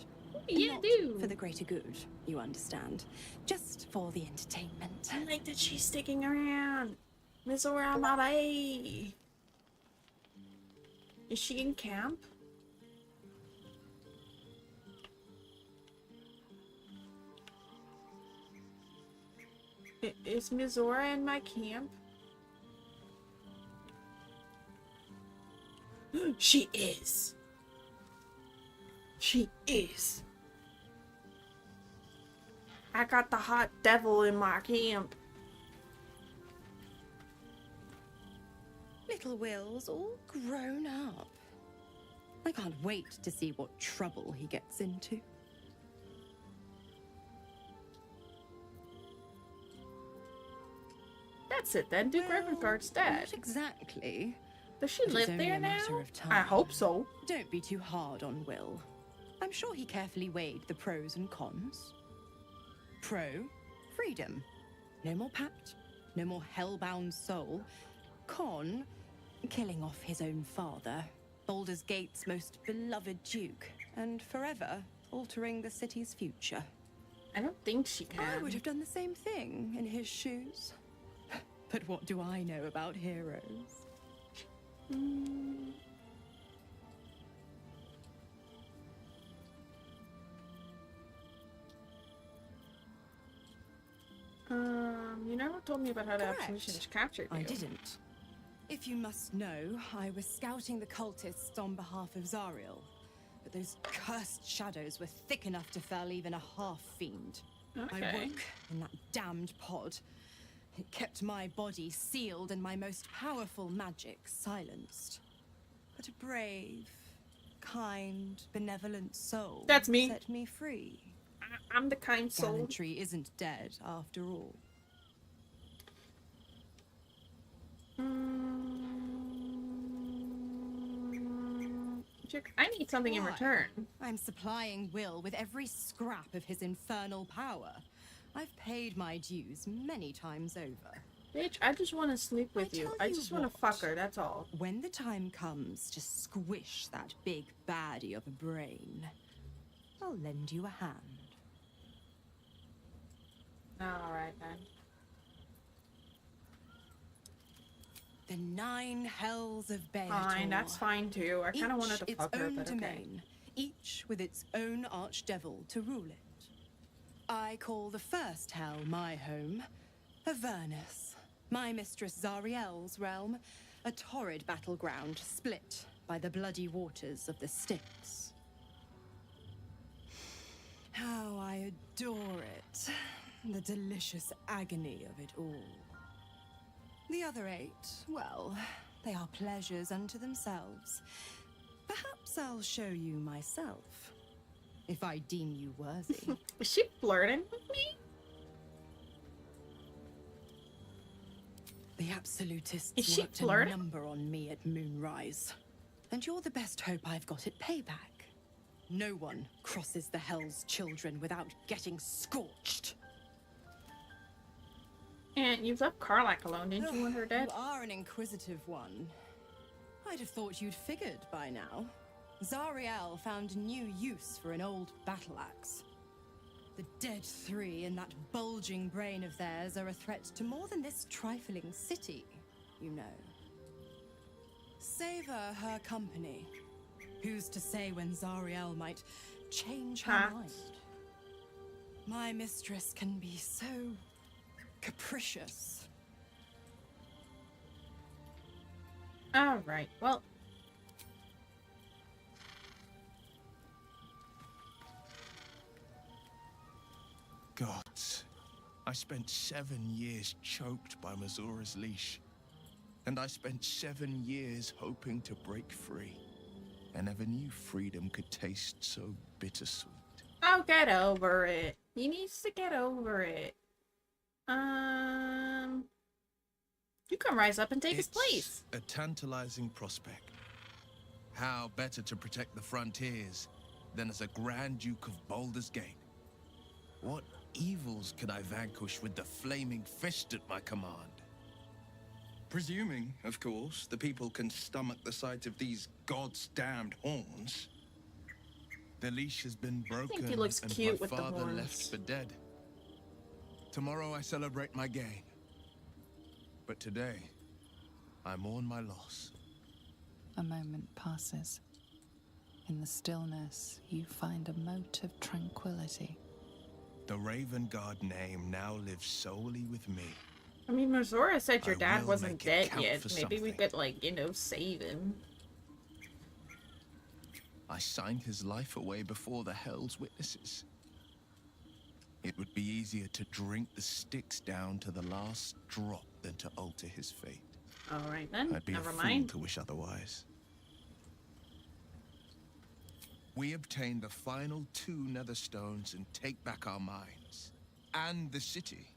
Speaker 1: Yeah,
Speaker 9: Not
Speaker 1: do.
Speaker 9: for the greater good, you understand. Just for the entertainment.
Speaker 1: I like that she's sticking around. Mizora, my bae. Is she in camp? Is Mizora in my camp? She is. She is. I got the hot devil in my camp.
Speaker 9: Little Will's all grown up. I can't wait to see what trouble he gets into.
Speaker 1: That's it then. Duke Ravengard's dead.
Speaker 9: Not exactly.
Speaker 1: Does she
Speaker 9: But
Speaker 1: live
Speaker 9: it's only
Speaker 1: there
Speaker 9: a
Speaker 1: now?
Speaker 9: matter of time.
Speaker 1: I hope so.
Speaker 9: Don't be too hard on Will. I'm sure he carefully weighed the pros and cons. Pro, freedom. No more pact, no more hellbound soul. Con, killing off his own father, Baldur's Gate's most beloved duke, and forever altering the city's future.
Speaker 1: I don't think she can.
Speaker 9: I would have done the same thing in his shoes. But what do I know about heroes?
Speaker 1: You never told me about how the
Speaker 9: Correct.
Speaker 1: Absolution is captured you.
Speaker 9: I didn't. If you must know, I was scouting the cultists on behalf of Zariel. But those cursed shadows were thick enough to fell even a half-fiend. I
Speaker 1: Okay.
Speaker 9: woke in that damned pod. It kept my body sealed and my most powerful magic silenced. But a brave kind, benevolent soul
Speaker 1: That's me.
Speaker 9: set me free.
Speaker 1: I'm the kind soul.
Speaker 9: Gallantry isn't dead after all.
Speaker 1: I need something in
Speaker 9: Why?
Speaker 1: return.
Speaker 9: I'm supplying Will with every scrap of his infernal power. I've paid my dues many times over.
Speaker 1: Bitch, I just want to sleep with you. I just want to fuck her, that's all.
Speaker 9: When the time comes to squish that big baddie of a brain, I'll lend you a hand.
Speaker 1: Alright then.
Speaker 9: The 9 hells of Baldurs.
Speaker 1: Fine, that's fine too. I kind of wanted to
Speaker 9: Each
Speaker 1: fuck
Speaker 9: its
Speaker 1: her,
Speaker 9: own
Speaker 1: but okay.
Speaker 9: domain, each with its own archdevil to rule it. I call the first hell my home, Avernus, my mistress Zariel's realm, a torrid battleground split by the bloody waters of the Styx. How I adore it, the delicious agony of it all. The other 8, well, they are pleasures unto themselves. Perhaps I'll show you myself, if I deem you worthy.
Speaker 1: Is she flirting with me?
Speaker 9: The absolutists
Speaker 1: Is she
Speaker 9: worked
Speaker 1: flirting?
Speaker 9: a number on me at Moonrise, and you're the best hope I've got at payback. No one crosses the Hell's Children without getting scorched.
Speaker 1: And you left Karlach alone, didn't you want her dead?
Speaker 9: You are an inquisitive one. I'd have thought you'd figured by now. Zariel found new use for an old battle axe. The dead 3 in that bulging brain of theirs are a threat to more than this trifling city, you know. Savor her company. Who's to say when Zariel might change her mind? My mistress can be so capricious.
Speaker 1: Alright, well.
Speaker 7: Gods, I spent 7 years choked by Mazora's leash. And I spent 7 years hoping to break free. I never knew freedom could taste so bittersweet.
Speaker 1: I'll get over it. He needs to get over it. You can rise up and take his place.
Speaker 7: A tantalizing prospect. How better to protect the frontiers than as a Grand Duke of Baldur's Gate? What evils could I vanquish with the flaming fist at my command? Presuming, of course, the people can stomach the sight of these gods-damned horns. The leash has been broken,
Speaker 1: he looks
Speaker 7: and
Speaker 1: cute
Speaker 7: my
Speaker 1: with the
Speaker 7: father
Speaker 1: horns.
Speaker 7: left for dead. Tomorrow I celebrate my gain. But today, I mourn my loss.
Speaker 2: A moment passes. In the stillness, you find a mote of tranquility.
Speaker 7: The Raven Guard name now lives solely with me.
Speaker 1: I mean, Mazora said your
Speaker 7: I
Speaker 1: dad
Speaker 7: will
Speaker 1: wasn't
Speaker 7: make it
Speaker 1: dead
Speaker 7: count
Speaker 1: yet.
Speaker 7: for
Speaker 1: Maybe we
Speaker 7: something.
Speaker 1: could, like, you know, save him.
Speaker 7: I signed his life away before the Hell's Witnesses. It would be easier to drink the Styx down to the last drop than to alter his fate.
Speaker 1: Alright then,
Speaker 7: I'd be
Speaker 1: never
Speaker 7: a fool
Speaker 1: mind.
Speaker 7: to wish otherwise. We obtain the final 2 nether stones and take back our minds. And the city.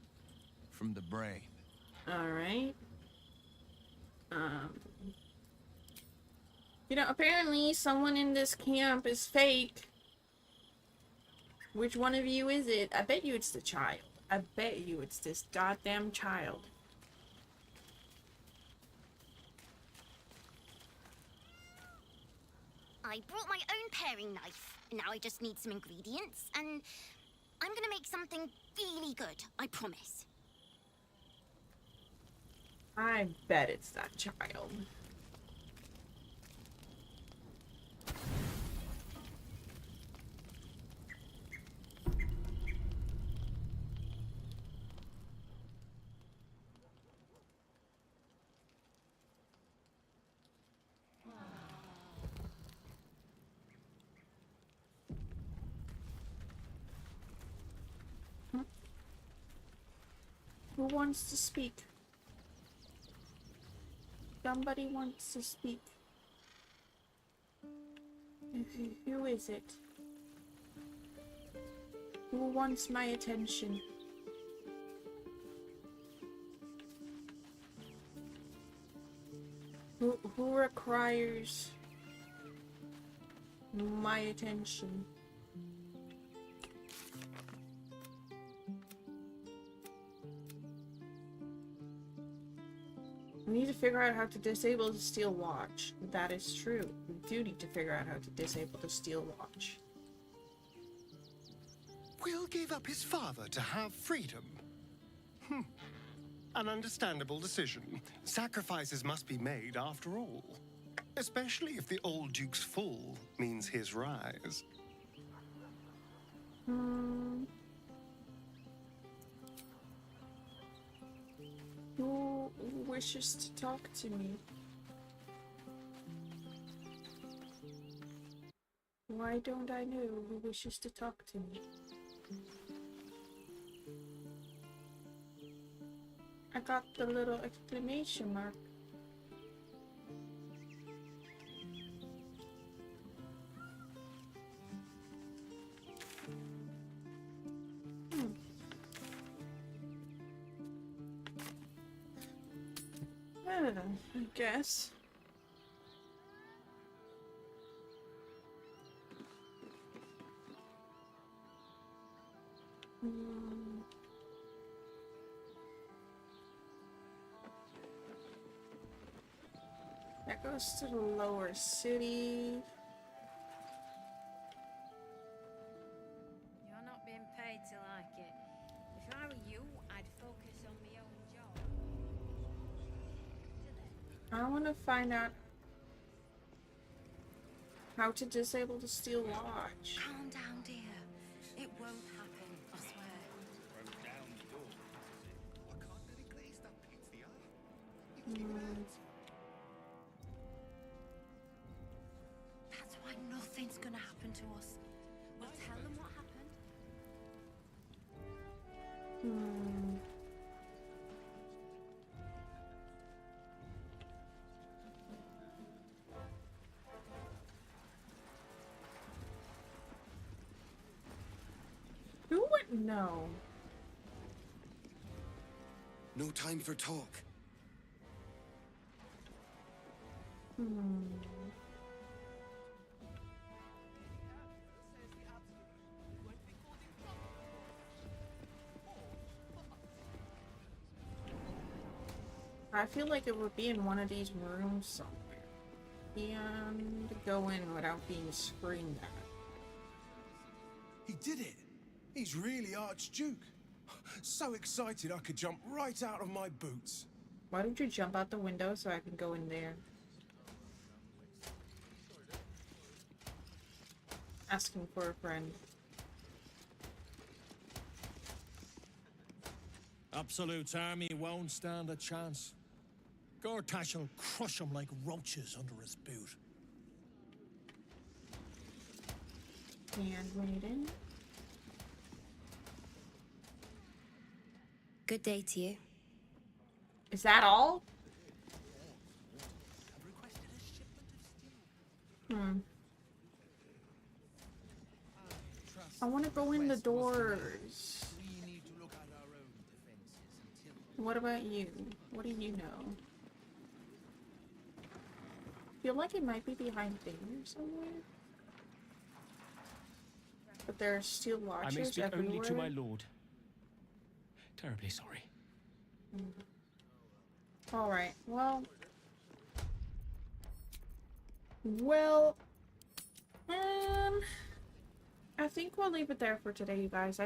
Speaker 7: From the brain.
Speaker 1: Alright. You know, apparently someone in this camp is fake. Which one of you is it? I bet you it's the child. I bet you it's this goddamn child.
Speaker 11: I brought my own paring knife, and now I just need some ingredients, and I'm gonna make something really good, I promise.
Speaker 1: I bet it's that child. Who wants to speak? Somebody wants to speak. Who is it? Who wants my attention? Who requires my attention? We need to figure out how to disable the steel watch. That is true. We do need to figure out how to disable the steel watch.
Speaker 8: Will gave up his father to have freedom. An understandable decision. Sacrifices must be made after all. Especially if the old Duke's fall means his rise.
Speaker 1: Who wishes to talk to me? Why don't I know who wishes to talk to me? I got the little exclamation mark. I guess. That goes to the lower city.
Speaker 16: You're not being paid to like it. If I were you, I'd focus on my own job.
Speaker 1: I want to find out how to disable the steel watch.
Speaker 16: Calm down, dear. It won't happen, I swear. That's why nothing's gonna happen to us. We'll tell them what happened.
Speaker 1: Who would know?
Speaker 8: No time for talk.
Speaker 1: I feel like it would be in one of these rooms somewhere. And go in without being screamed at.
Speaker 17: He did it! He's really Archduke. So excited I could jump right out of my boots.
Speaker 1: Why don't you jump out the window so I can go in there? Asking for a friend.
Speaker 18: Absolute's army won't stand a chance. Gortash will crush them like roaches under his boot.
Speaker 1: Handmaiden.
Speaker 19: Good day to you.
Speaker 1: Is that all? I want to go in the doors. What about you? What do you know? Feel like it might be behind there somewhere. But there are steel watchers
Speaker 21: I may speak
Speaker 1: everywhere.
Speaker 21: only to my lord. Terribly sorry.
Speaker 1: Alright, well, I think we'll leave it there for today, you guys.